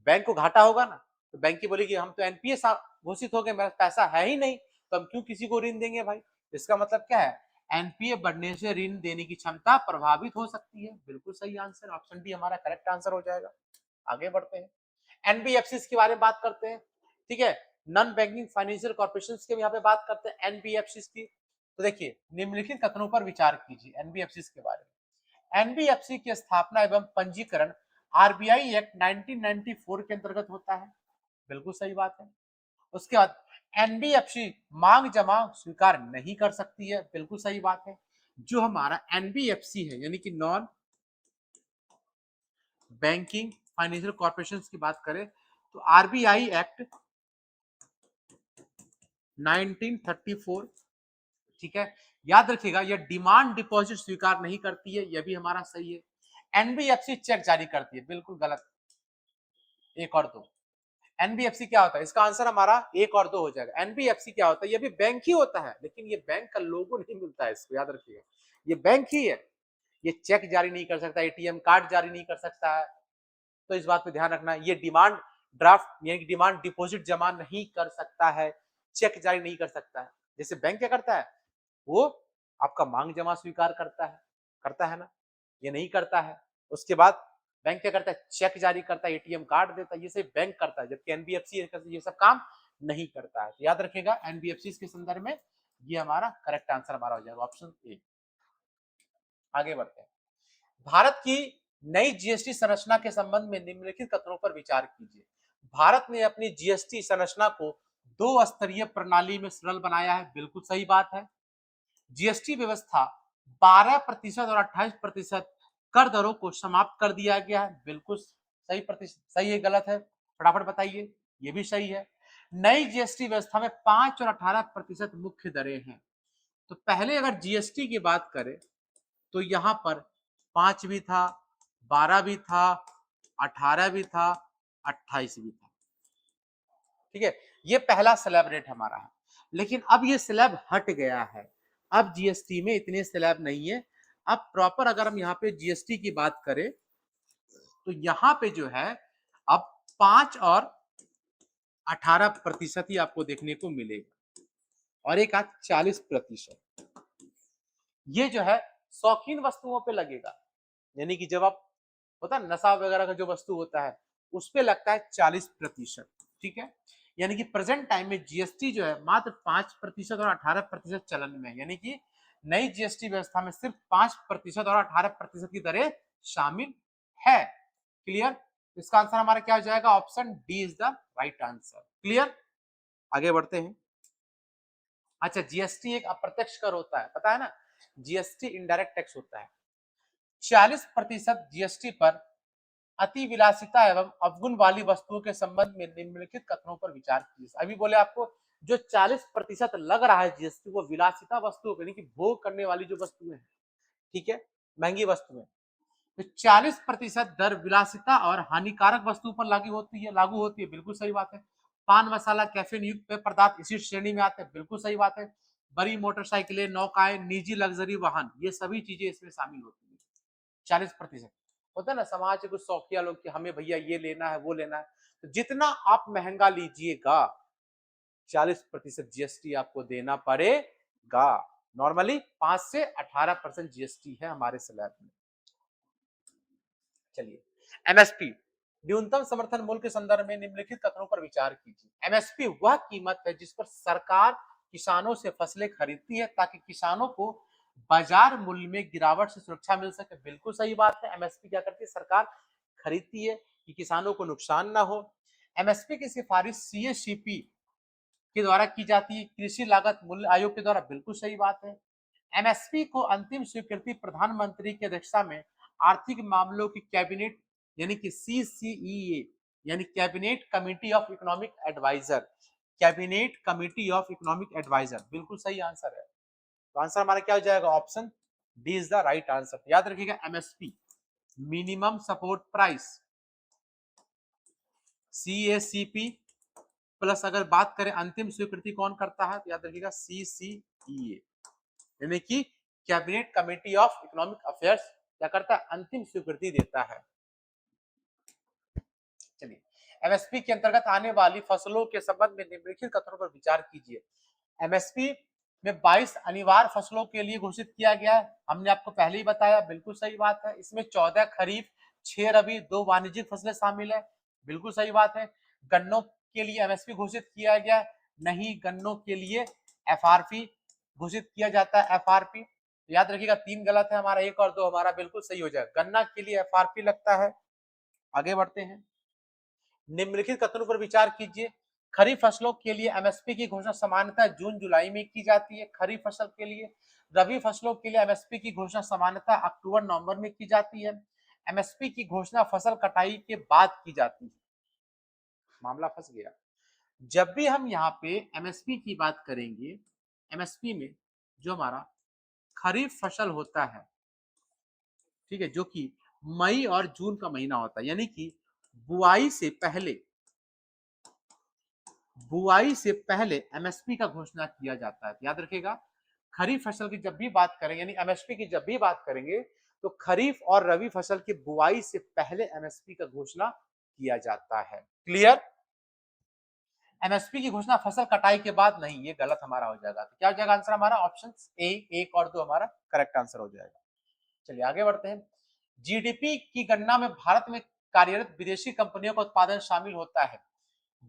बैंक को घाटा होगा ना। तो बैंक की बोलेगी हम तो एनपीए घोषित हो गए, मेरा पैसा है ही नहीं, तो हम क्यों किसी को ऋण देंगे भाई। इसका मतलब क्या है, एनपीए बढ़ने से ऋण देने की क्षमता प्रभावित हो सकती है, बिल्कुल सही आंसर, ऑप्शन डी हमारा करेक्ट आंसर हो जाएगा। आगे बढ़ते हैं, एनबीएफसी के बारे में बात करते हैं। ठीक है। नॉन बैंकिंग फाइनेंशियल कॉर्पोरेशन की यहाँ पे बात करते हैं, एनबीएफसी की। तो देखिए निम्नलिखित कथनों पर विचार कीजिए एनबीएफसी के बारे में। एनबीएफसी की स्थापना एवं पंजीकरण आरबीआई एक्ट 1994 के अंतर्गत होता है, बिल्कुल सही बात है। उसके बाद एनबीएफसी मांग जमा स्वीकार नहीं कर सकती है, बिल्कुल सही बात है। जो हमारा एनबीएफसी है यानी कि नॉन बैंकिंग फाइनेंशियल कॉर्पोरेशन की बात करें तो आरबीआई एक्ट 1934, ठीक है। याद रखिएगा यह डिमांड डिपॉजिट स्वीकार नहीं करती है, यह भी हमारा सही है। एनबीएफसी चेक जारी करती है, बिल्कुल गलत। एक और दो। एनबीएफसी क्या होता है, इसका आंसर हमारा एक और दो हो जाएगा। एनबीएफसी क्या होता है, ये भी बैंक ही होता है, लेकिन ये बैंक का लोगो नहीं मिलता है, इसको याद रखिएगा। ये बैंक ही है, ये चेक जारी नहीं कर सकता, एटीएम कार्ड जारी नहीं कर सकता है। तो इस बात पे ध्यान रखना, ये डिमांड ड्राफ्ट यानी कि डिमांड डिपॉजिट जमा नहीं कर सकता है, चेक जारी नहीं कर सकता है। जैसे बैंक क्या करता है, वो आपका मांग जमा स्वीकार करता है ना, ये नहीं करता है। उसके बाद बैंक क्या करता है, चेक जारी करता है, एटीएम कार्ड देता है, ये सब बैंक करता है, जबकि एनबीएफसी ये सब काम नहीं करता है। तो याद रखिएगा एनबीएफसी के संदर्भ में ये हमारा करेक्ट आंसर हमारा हो जाएगा ऑप्शन ए। आगे बढ़ते हैं। भारत की नई जीएसटी संरचना के संबंध में निम्नलिखित कथनों पर विचार कीजिए। भारत ने अपनी जीएसटी संरचना को दो स्तरीय प्रणाली में सरल बनाया है, बिल्कुल सही बात है। जीएसटी व्यवस्था 12% और 28% कर दरों को समाप्त कर दिया गया है, बिल्कुल सही है गलत है, फटाफट बताइए। ये भी सही है। नई जीएसटी व्यवस्था में 5 और 18% मुख्य दरें हैं। तो पहले अगर जीएसटी की बात करें तो यहां पर 5 भी था, 12 भी था, 18 भी था, 28 भी था, ठीक है। ये पहला स्लैब रेट हमारा है, लेकिन अब ये स्लैब हट गया है। अब जीएसटी में इतने स्लैब नहीं है। अब प्रॉपर अगर हम यहाँ पे जीएसटी की बात करें तो यहाँ पे जो है अब 5 और 18% ही आपको देखने को मिलेगा, और एक आध 40%। ये जो है शौकीन वस्तुओं पे लगेगा, यानी कि जब आप होता है नशा वगैरह का जो वस्तु होता है उस पे लगता है 40%, ठीक है। यानी कि प्रेजेंट टाइम में जीएसटी जो है मात्र 5% और 18% चलन में है, यानी कि नई जीएसटी व्यवस्था में सिर्फ 5% और 18% की दरें शामिल है। क्लियर। इसका आंसर हमारा क्या हो जाएगा, option D is the right answer. Clear. आगे बढ़ते हैं। अच्छा, जीएसटी एक अप्रत्यक्ष कर होता है, पता है ना, जीएसटी इनडायरेक्ट टैक्स होता है। 40% जीएसटी पर अति विलासिता एवं अवगुण वाली वस्तुओं के संबंध में निम्नलिखित कथनों पर विचार कीजिए। अभी बोले आपको जो 40% लग रहा है जीएसटी, वो विलासिता वस्तुओं यानी कि भोग करने वाली जो वस्तुएं हैं, ठीक है, महंगी वस्तुएं। तो 40% दर विलासिता और हानिकारक वस्तुओं पर लागू होती है, बिल्कुल सही बात है। पान मसाला कैफीन युक्त पेय पदार्थ इसी श्रेणी में आते हैं, बिल्कुल सही बात है। बड़ी मोटरसाइकिलें, नौकाएं, निजी लग्जरी वाहन, ये सभी चीजें इसमें शामिल होती है। 40% होता है ना, समाज के कुछ शौकिया लोग कि हमें भैया ये लेना है वो लेना है, तो जितना आप महंगा लीजिएगा 40% जीएसटी आपको देना पड़ेगा। नॉर्मली 5 से 18% जीएसटी है हमारे स्लैब में। चलिए, एमएसपी न्यूनतम समर्थन मूल्य के संदर्भ में निम्नलिखित कथनों पर विचार कीजिए। एमएसपी वह कीमत है जिस पर सरकार किसानों से फसलें खरीदती है ताकि किसानों को बाजार मूल्य में गिरावट से सुरक्षा मिल सके, बिल्कुल सही बात है। एमएसपी क्या करती है, सरकार खरीदती है कि किसानों को नुकसान ना हो। एमएसपी की सिफारिश सीएसीपी के द्वारा की जाती है, कृषि लागत मूल्य आयोग के द्वारा, बिल्कुल सही बात है। एमएसपी को अंतिम स्वीकृति प्रधानमंत्री की अध्यक्षता में आर्थिक मामलों की कैबिनेट यानी कि सीसीईए यानी cabinet committee of economic adviser, cabinet committee of economic adviser, बिल्कुल सही आंसर है। तो आंसर हमारा क्या हो जाएगा, option D is the right answer. याद रखिएगा MSP minimum support price, CACP plus अगर बात करें अंतिम स्वीकृति कौन करता है, तो याद रखिएगा सीसीईए यानी कि cabinet committee of economic affairs क्या करता है, अंतिम स्वीकृति देता है। चलिए, एमएसपी के अंतर्गत आने वाली फसलों के संबंध में निम्नलिखित कथनों पर विचार कीजिए। एमएसपी में 22 अनिवार्य फसलों के लिए घोषित किया गया है, हमने आपको पहले ही बताया, बिल्कुल सही बात है। इसमें 14 खरीफ, 6 रबी, 2 वाणिज्यिक फसलें शामिल है, बिल्कुल सही बात है। गन्नों के लिए एमएसपी घोषित किया गया, नहीं गन्नों के लिए एफआरपी घोषित किया जाता है, एफआरपी। याद रखिएगा 3 गलत है हमारा, 1 और 2 हमारा बिल्कुल सही हो जाएगा। गन्ना के लिए एफआरपी लगता है। आगे बढ़ते हैं, निम्नलिखित कथनों पर विचार कीजिए। खरीफ फसलों के लिए एमएसपी की घोषणा सामान्यतः जून जुलाई में की जाती है खरीफ फसल के लिए। रबी फसलों के लिए एमएसपी की घोषणा सामान्यतः अक्टूबर नवंबर में की जाती है। एमएसपी की घोषणा फसल कटाई के बाद की जाती है। मामला फंस गया। जब भी हम यहाँ पे एमएसपी की बात करेंगे, एमएसपी में जो हमारा खरीफ फसल होता है, ठीक है, जो कि मई और जून का महीना होता है, यानी कि बुआई से पहले एमएसपी का घोषणा किया जाता है। याद रखिएगा, खरीफ फसल की जब भी बात करेंगे, यानी एमएसपी की जब भी बात करेंगे, तो खरीफ और रबी फसल की बुआई से पहले एमएसपी का घोषणा किया जाता है। क्लियर? एमएसपी की घोषणा फसल कटाई के बाद नहीं, ये गलत हमारा हो जाएगा। तो क्या हो जाएगा आंसर हमारा? ऑप्शन ए, 1 और 2 हमारा करेक्ट आंसर हो जाएगा। चलिए आगे बढ़ते हैं। जीडीपी की गणना में भारत में कार्यरत विदेशी कंपनियों का उत्पादन शामिल होता है।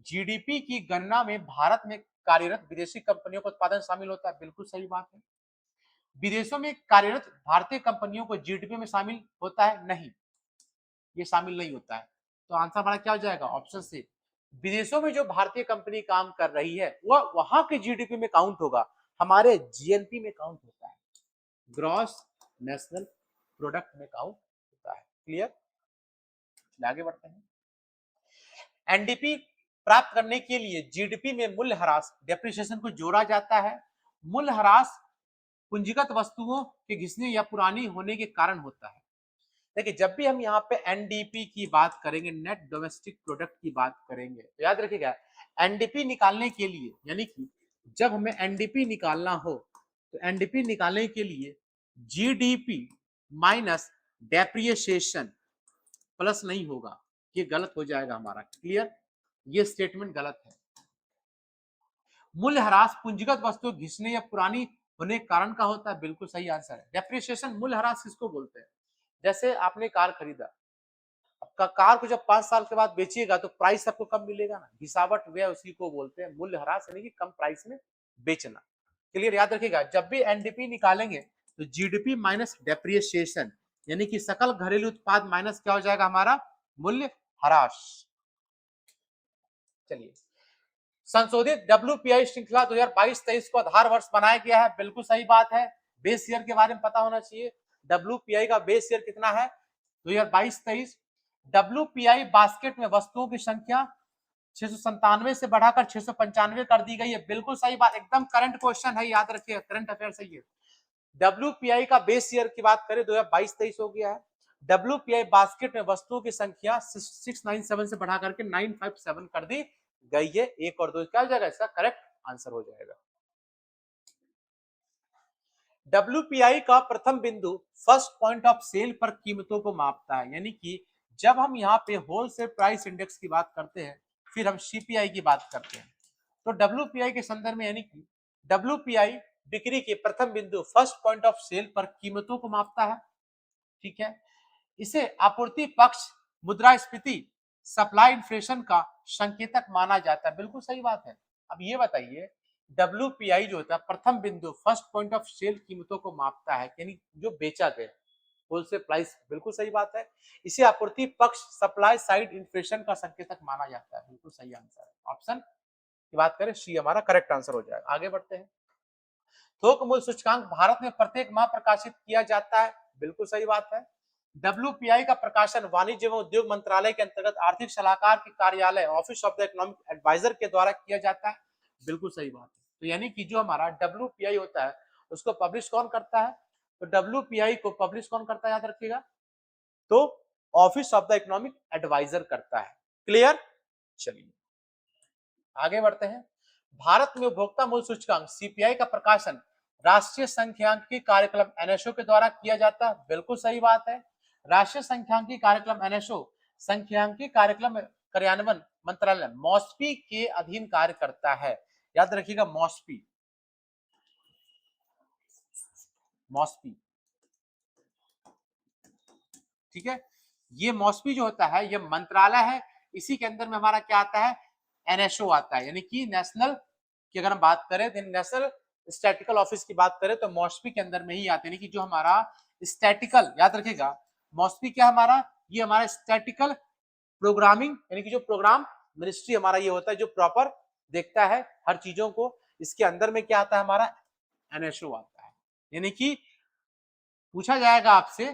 जीडीपी की गणना में भारत में कार्यरत विदेशी कंपनियों का उत्पादन शामिल होता है, बिल्कुल सही बात है। विदेशों में कार्यरत भारतीय कंपनियों को जीडीपी में शामिल होता है? नहीं, ये शामिल नहीं होता है। तो आंसर हमारा क्या हो जाएगा? Option C. विदेशों में जो भारतीय कंपनी काम कर रही है वह वहां के जीडीपी में काउंट होगा, हमारे जीएनपी में काउंट होता है, ग्रॉस नेशनल प्रोडक्ट में काउंट होता है। क्लियर? आगे बढ़ते हैं। एनडीपी प्राप्त करने के लिए जीडीपी में मूल्यह्रास डेप्रिसिएशन को जोड़ा जाता है। मूल्यह्रास पूंजीगत वस्तुओं के घिसने या पुरानी होने के कारण होता है। देखिए, जब भी हम यहाँ पे एनडीपी की बात करेंगे, नेट डोमेस्टिक प्रोडक्ट की बात करेंगे, तो याद रखिएगा एनडीपी निकालने के लिए, यानी कि जब हमें एनडीपी निकालना हो, तो एनडीपी निकालने के लिए जीडीपी माइनस डेप्रिसिएशन प्लस नहीं होगा, ये गलत हो जाएगा हमारा। क्लियर? ये स्टेटमेंट गलत है। मूल्यह्रास पूंजीगत वस्तु घिसने या पुरानी होने के कारण का होता है, बिल्कुल सही आंसर है। डेप्रिसिएशन मूल्यह्रास किसको बोलते हैं? जैसे आपने कार खरीदा, आपका कार को जब 5 साल के बाद बेचिएगा तो प्राइस आपको कम मिलेगा ना, घिसावट व्यय उसी को बोलते हैं मूल्यह्रास, यानी कि कम प्राइस में बेचना। क्लियर? याद रखिएगा, जब भी एनडीपी निकालेंगे तो जीडीपी माइनस डेप्रिसिएशन, यानी कि सकल घरेलू उत्पाद माइनस क्या हो जाएगा हमारा? मूल्यह्रास। चलिए, संशोधित डब्ल्यूपीआई श्रृंखला 2022-23 को आधार वर्ष बनाया गया है, बिल्कुल सही बात है। बेस ईयर के बारे में पता होना चाहिए, डब्ल्यूपीआई का बेस ईयर कितना है? 2022-23। डब्ल्यूपीआई बास्केट में वस्तुओं की संख्या 697 से बढ़ाकर 695 कर दी गई है, बिल्कुल सही बात, एकदम करंट क्वेश्चन है, याद रखिए, करंट अफेयर सही है। डब्ल्यूपीआई का बेस ईयर की बात करें 2022-23 हो गया है। डब्ल्यूपीआई बास्केट में वस्तुओं की संख्या 697 से बढ़ा करके 957 कर दी गई है। 1 और 2 क्या हो जाएगा? इसका करेक्ट आंसर हो जाएगा। डब्ल्यूपीआई का प्रथम बिंदु फर्स्ट पॉइंट ऑफ सेल पर कीमतों को मापता है, यानी कि जब हम यहाँ पे होलसेल प्राइस इंडेक्स की बात करते हैं, फिर हम सीपीआई की बात करते हैं, तो डब्ल्यूपीआई के संदर्भ में, यानी कि डब्ल्यूपीआई बिक्री के प्रथम बिंदु फर्स्ट पॉइंट ऑफ सेल पर कीमतों को मापता है। ठीक है, इसे आपूर्ति पक्ष मुद्रास्फीति सप्लाई इन्फ्लेशन का संकेतक माना जाता है, बिल्कुल सही बात है। अब ये बताइए, डब्ल्यूपीआई जो होता है प्रथम बिंदु फर्स्ट पॉइंट ऑफ सेल कीमतों को मापता है, यानी जो बेचा गया होलसेल प्राइस, बिल्कुल सही बात है। इसे आपूर्ति पक्ष सप्लाई साइड इन्फ्लेशन का संकेतक माना जाता है, बिल्कुल सही आंसर है। ऑप्शन की बात करें, सी हमारा करेक्ट आंसर हो जाएगा। आगे बढ़ते हैं। थोक मूल्य सूचकांक भारत में प्रत्येक माह प्रकाशित किया जाता है, बिल्कुल सही बात है। डब्ल्यूपीआई का प्रकाशन वाणिज्य एवं उद्योग मंत्रालय के अंतर्गत आर्थिक सलाहकार के कार्यालय office of the economic adviser के द्वारा किया जाता है, बिल्कुल सही बात है। तो यानी कि जो हमारा डब्ल्यूपीआई होता है उसको पब्लिश कौन करता है? तो डब्ल्यूपीआई को पब्लिश कौन करता है, याद रखिएगा, तो office of the economic adviser करता है। क्लियर? चलिए आगे बढ़ते हैं। भारत में उपभोक्ता मूल्य सूचकांक सीपीआई का प्रकाशन राष्ट्रीय सांख्यिकी कार्यक्रम एनएसओ के द्वारा किया जाता है, बिल्कुल सही बात है। राष्ट्रीय सांख्यिकी कार्यक्रम एनएसओ सांख्यिकी कार्यक्रम कार्यान्वयन मंत्रालय मॉस्पी के अधीन कार्य करता है, याद रखिएगा, मॉस्पी, मॉस्पी, ठीक है। ये मॉस्पी जो होता है ये मंत्रालय है, इसी के अंदर में हमारा क्या आता है? एनएसओ आता है, यानी कि नेशनल की अगर हम बात करें तो नेशनल स्टैटिकल ऑफिस की बात करें तो मॉस्पी के अंदर में ही आते हैं, यानी कि जो हमारा स्टैटिकल, याद रखिएगा मॉस्पी क्या हमारा, ये हमारा स्टैटिकल प्रोग्रामिंग, यानी कि जो प्रोग्राम मिनिस्ट्री हमारा ये होता है जो प्रॉपर देखता है हर चीजों को। इसके अंदर में क्या आता है हमारा एनएसओ आता है, यानी कि पूछा जाएगा आपसे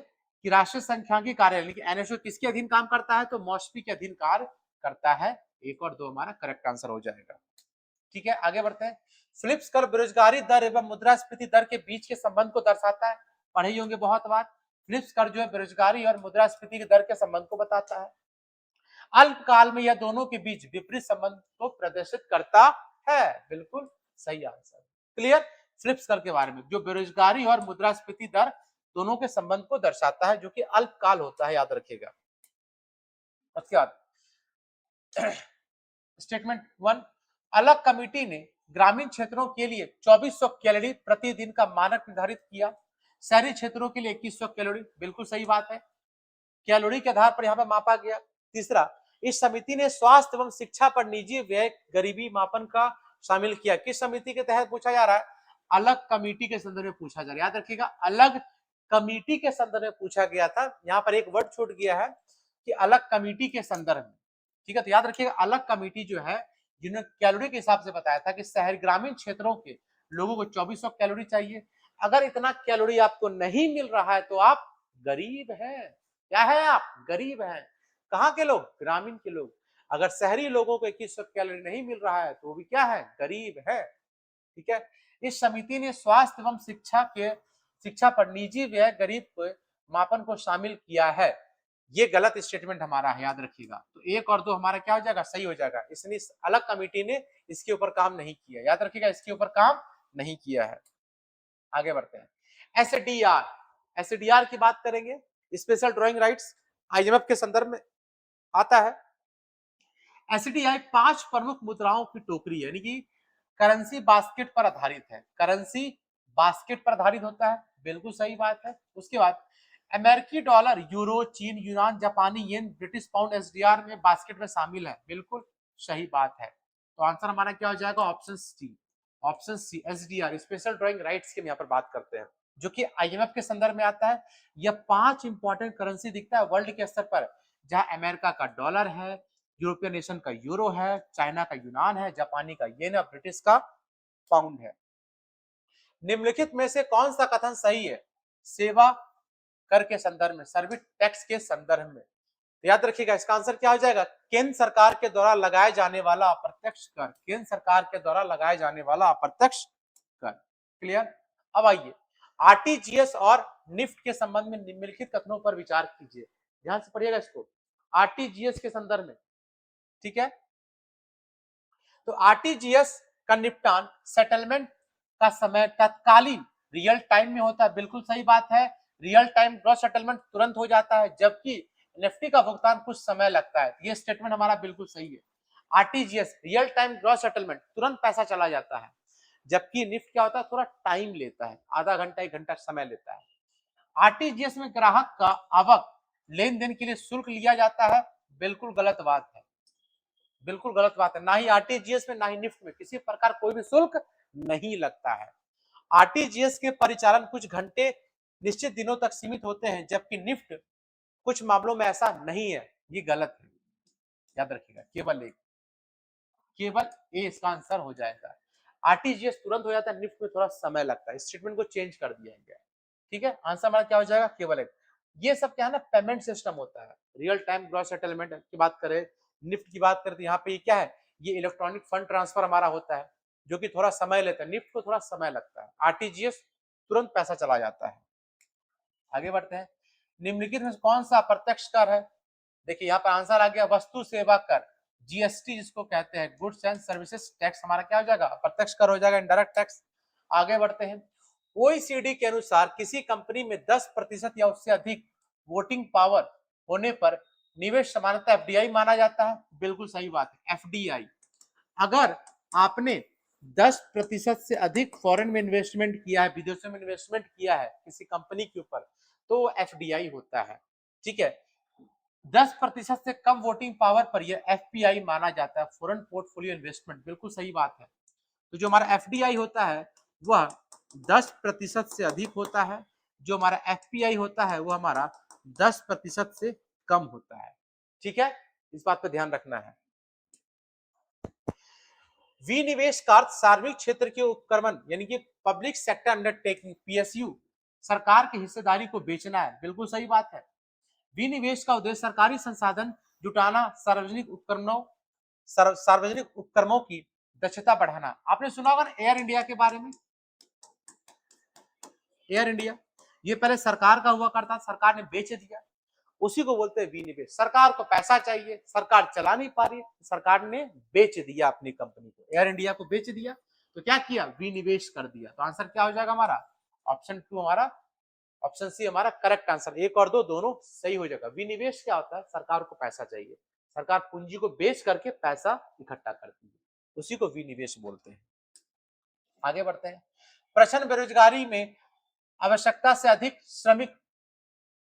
कि राष्ट्रीय सांख्यिकी कार्यालय यानी कि एनएसओ किसके अधीन काम करता है, तो मॉस्पी के अधीन कार्य करता है। 1 और 2 हमारा करेक्ट आंसर हो जाएगा। ठीक है, आगे बढ़ते हैं। फिलिप्स कर्व बेरोजगारी दर एवं मुद्रास्फीति दर के बीच के संबंध को दर्शाता है, पढ़े ही होंगे बहुत बार। फिलिप्स कर्व जो है बेरोजगारी और मुद्रास्फीति के दर के संबंध को बताता है। अल्पकाल में यह दोनों के बीच विपरीत संबंध को प्रदर्शित करता है, बिल्कुल सही आंसर। क्लियर, फिलिप्स कर्व के बारे में जो बेरोजगारी और मुद्रास्फीति दर दोनों के संबंध को दर्शाता है, जो कि अल्पकाल होता है, याद रखिएगा। उसके बाद स्टेटमेंट 1, अलग कमिटी ने ग्रामीण क्षेत्रों के लिए 2400 कैलोरी प्रतिदिन का मानक निर्धारित किया, शहरी क्षेत्रों के लिए 2100 कैलोरी, बिल्कुल सही बात है, कैलोरी के आधार पर यहाँ पर मापा गया। तीसरा, इस समिति ने स्वास्थ्य एवं शिक्षा पर निजी व्यय गरीबी मापन का शामिल किया, किस समिति के तहत पूछा जा रहा है, अलग कमिटी के संदर्भ में पूछा जा रहा है, याद रखिएगा अलग कमिटी के संदर्भ में पूछा गया था। यहाँ पर एक वर्ड छूट गया है कि अलग कमिटी के संदर्भ में, ठीक है, तो याद रखिएगा अलग कमिटी जो है जिन्होंने कैलोरी के हिसाब से बताया था कि शहर ग्रामीण क्षेत्रों के लोगों को 2400 कैलोरी चाहिए। अगर इतना कैलोरी आपको नहीं मिल रहा है तो आप गरीब हैं, क्या है आप गरीब हैं। कहाँ के लोग, ग्रामीण के लोग। अगर शहरी लोगों को 2100 कैलोरी नहीं मिल रहा है तो वो भी क्या है, गरीब है। ठीक है, इस समिति ने स्वास्थ्य एवं शिक्षा पर निजी व्यय गरीब को मापन को शामिल किया है। ये गलत स्टेटमेंट हमारा है, याद रखिएगा। तो 1 और 2 हमारा क्या हो जाएगा, सही हो जाएगा। इसलिए अलग कमिटी ने इसके ऊपर काम नहीं किया, याद रखिएगा इसके ऊपर काम नहीं किया है। आगे बढ़ते हैं। एसडीआर की बात करेंगे, स्पेशल ड्राइंग राइट्स, आईएमएफ के संदर्भ में आता है। एसडीआई 5 प्रमुख मुद्राओं की टोकरी है, यानी कि करेंसी बास्केट पर आधारित है, करेंसी बास्केट पर आधारित होता है, बिल्कुल सही बात है। उसके बाद अमेरिकी डॉलर, यूरो, चीन यूनान, जापानी येन, ब्रिटिश पाउंड एसडीआर में बास्केट में शामिल है, बिल्कुल सही बात है। तो आंसर हमारा क्या हो जाएगा, option C, option C SDR special drawing rights की हम यहाँ पर बात करते हैं, जो कि आईएमएफ के संदर्भ में आता है। यह 5 इंपॉर्टेंट करेंसी दिखता है वर्ल्ड के स्तर पर, जहां अमेरिका का डॉलर है, यूरोपियन नेशन का यूरो है, चाइना का यूनान है, जापानी का येन है, ब्रिटिश का पाउंड है। निम्नलिखित में से कौन सा कथन सही है, सेवा कर के संदर्भ में, सर्विस टैक्स के संदर्भ में। तो याद रखिएगा इसका आंसर क्या हो जाएगा, केंद्र सरकार के द्वारा लगाए जाने वाला अप्रत्यक्ष कर, केंद्र सरकार के द्वारा लगाए जाने वाला अप्रत्यक्ष कर। क्लियर, अब आइए आरटीजीएस और निफ्ट के संबंध में निम्नलिखित कथनों पर विचार कीजिए, ध्यान से पढ़िएगा इसको, आरटीजीएस के संदर्भ में। ठीक है, तो आरटीजीएस का निपटान सेटलमेंट का समय तत्कालीन रियल टाइम में होता है, बिल्कुल सही बात है, रियल टाइम ग्रॉस सेटलमेंट तुरंत हो जाता है, जबकि निफ्टी का भुगतान कुछ समय लगता है। ये स्टेटमेंट हमारा बिल्कुल सही है। RTGS real time gross settlement, तुरंत पैसा चला जाता है, जबकि निफ्ट क्या होता है, थोड़ा टाइम लेता है, आधा घंटा 1 घंटा समय लेता है। आरटीजीएस में ग्राहक का आवक लेन देन के लिए शुल्क लिया जाता है, बिल्कुल गलत बात है, बिल्कुल गलत बात है। ना ही आरटीजीएस में ना ही निफ्ट में किसी प्रकार कोई भी शुल्क नहीं लगता है। आरटीजीएस के परिचालन कुछ घंटे निश्चित दिनों तक सीमित होते हैं, जबकि निफ्ट कुछ मामलों में ऐसा नहीं है, ये गलत है, याद रखिएगा। केवल ए इसका आंसर हो जाएगा। आरटीजीएस तुरंत हो जाता है, निफ्ट में थोड़ा समय लगता है, स्टेटमेंट को चेंज कर दिया गया। ठीक है, आंसर हमारा क्या हो जाएगा, केवल एक। ये सब क्या है ना, पेमेंट सिस्टम होता है, रियल टाइम ग्रॉस सेटलमेंट की बात करें, निफ्ट की बात करें तो यहाँ पे ये क्या है, ये इलेक्ट्रॉनिक फंड ट्रांसफर हमारा होता है, जो कि थोड़ा समय लेता है, निफ्ट को थोड़ा समय लगता है, आरटीजीएस तुरंत पैसा चला जाता है। आगे बढ़ते हैं, निम्नलिखित में कौन सा अप्रत्यक्ष कर है। देखिए यहाँ पर आंसर आ गया वस्तु सेवा कर, जीएसटी जिसको कहते हैं, गुड्स एंड सर्विसेज टैक्स, हमारा क्या हो जाएगा, अप्रत्यक्ष कर हो जाएगा, इनडायरेक्ट टैक्स। आगे बढ़ते हैं, ओईसीडी के अनुसार किसी कंपनी में 10% या उससे अधिक वोटिंग पावर होने पर निवेश सामान्यतः एफडीआई माना जाता है, बिल्कुल सही बात है, एफडीआई। अगर आपने 10% से अधिक फॉरेन में इन्वेस्टमेंट किया है, विदेशों में इन्वेस्टमेंट किया है किसी कंपनी के ऊपर, तो एफडीआई होता है। ठीक है, 10% से कम वोटिंग पावर पर यह एफपीआई माना जाता है, फॉरेन पोर्टफोलियो इन्वेस्टमेंट। बिल्कुल सही बात है। तो जो हमारा एफडीआई होता है वह 10% से अधिक होता है, जो हमारा एफपीआई होता है वो हमारा 10% से कम होता है। ठीक है, इस बात पर ध्यान रखना है। विनिवेश का अर्थ सार्वजनिक क्षेत्र के उपक्रमण यानी कि पब्लिक सेक्टर अंडरटेकिंग पीएसयू, सरकार की हिस्सेदारी को बेचना है। बिल्कुल सही बात है। विनिवेश का उद्देश्य सरकारी संसाधन जुटाना, सार्वजनिक उपक्रमों की दक्षता बढ़ाना। आपने सुना होगा एयर इंडिया के बारे में। एयर इंडिया ये पहले सरकार का हुआ करता, सरकार ने बेच दिया, उसी को बोलते हैं विनिवेश। सरकार को पैसा चाहिए, सरकार चला नहीं पा रही है, सरकार ने बेच दिया अपनी कंपनी को, एयर इंडिया को बेच दिया। तो क्या किया, विनिवेश कर दिया। तो आंसर क्या हो जाएगा हमारा, ऑप्शन 2 हमारा, ऑप्शन सी हमारा करेक्ट आंसर। 1 और 2 दोनों सही हो जाएगा। विनिवेश क्या होता है, सरकार को पैसा चाहिए, सरकार पूंजी को बेच करके पैसा इकट्ठा करती है, उसी को विनिवेश बोलते हैं। आगे बढ़ते हैं। प्रश्न, बेरोजगारी में आवश्यकता से अधिक श्रमिक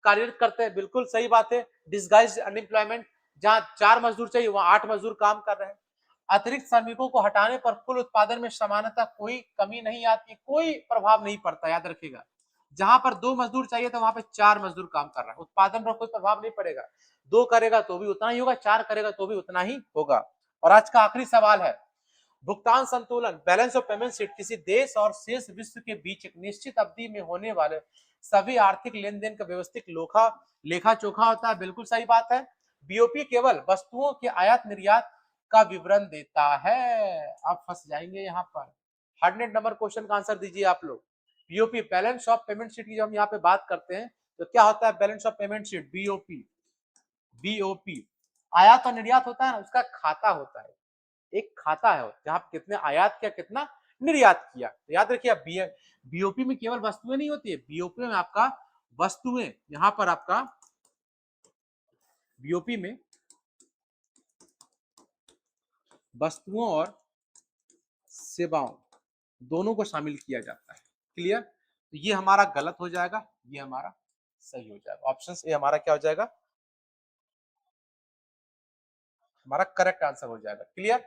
कार्यरत करते हैं। बिल्कुल सही बात है। डिसगाइज्ड अनएम्प्लॉयमेंट, जहां 4 मजदूर चाहिए वहां 8 मजदूर काम कर रहे हैं। अतिरिक्त श्रमिकों को हटाने पर कुल उत्पादन में समानता कोई कमी नहीं आती, कोई प्रभाव नहीं पड़ता। याद रखिएगा, जहां पर 2 मजदूर चाहिए तो वहां पे 4 मजदूर काम कर रहा है, उत्पादन पर कोई प्रभाव नहीं पड़ेगा। 2 करेगा तो भी उतना ही होगा, 4 करेगा तो भी उतना ही होगा। और आज का आखिरी सवाल है, भुगतान संतुलन, बैलेंस ऑफ पेमेंट शीट किसी देश और शेष विश्व के बीच एक निश्चित अवधि में होने वाले सभी आर्थिक लेन देन का व्यवस्थित लेखा चोखा होता है। बिल्कुल सही बात है। बीओपी केवल वस्तुओं के आयात निर्यात का विवरण देता है। आप फंस जाएंगे यहाँ पर। 100 नंबर क्वेश्चन का आंसर दीजिए आप लोग। BOP balance of payment sheet की जब हम यहाँ पे बात करते हैं तो क्या होता है, balance of payment sheet, BOP. BOP आयात और निर्यात होता है ना, उसका खाता होता है, एक खाता है जहां कितने आयात किया, कितना निर्यात किया। तो याद रखिए, बीओपी में केवल वस्तुएं नहीं होती है, बीओपी में आपका वस्तुएं, यहां पर आपका बीओपी में वस्तुओं और सेवाओं दोनों को शामिल किया जाता है। क्लियर। तो ये हमारा गलत हो जाएगा, ये हमारा सही हो जाएगा। ऑप्शन ए हमारा क्या हो जाएगा, हमारा करेक्ट आंसर हो जाएगा। क्लियर।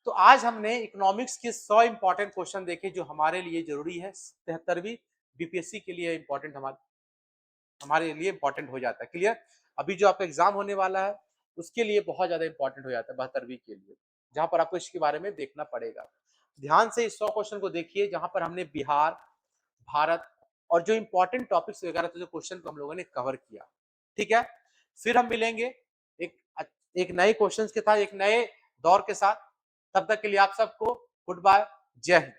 तो आज हमने इकोनॉमिक्स के 100 इंपॉर्टेंट क्वेश्चन देखे जो हमारे लिए जरूरी है, 73वीं बीपीएससी के लिए इंपॉर्टेंट, हमारे लिए इंपॉर्टेंट हो जाता है। क्लियर। अभी जो आपका एग्जाम होने वाला है उसके लिए बहुत ज्यादा इंपॉर्टेंट हो जाता है 72वीं के लिए, जहां पर आपको इसके बारे में देखना पड़ेगा। ध्यान से इस 100 क्वेश्चन को देखिए, जहां पर हमने बिहार, भारत और जो इंपॉर्टेंट टॉपिक्स वगैरह थे, जो क्वेश्चन को हम लोगों ने कवर किया। ठीक है, फिर हम मिलेंगे एक एक नए क्वेश्चन के साथ, एक नए दौर के साथ। तब तक के लिए आप सबको गुड बाय, जय हिंद।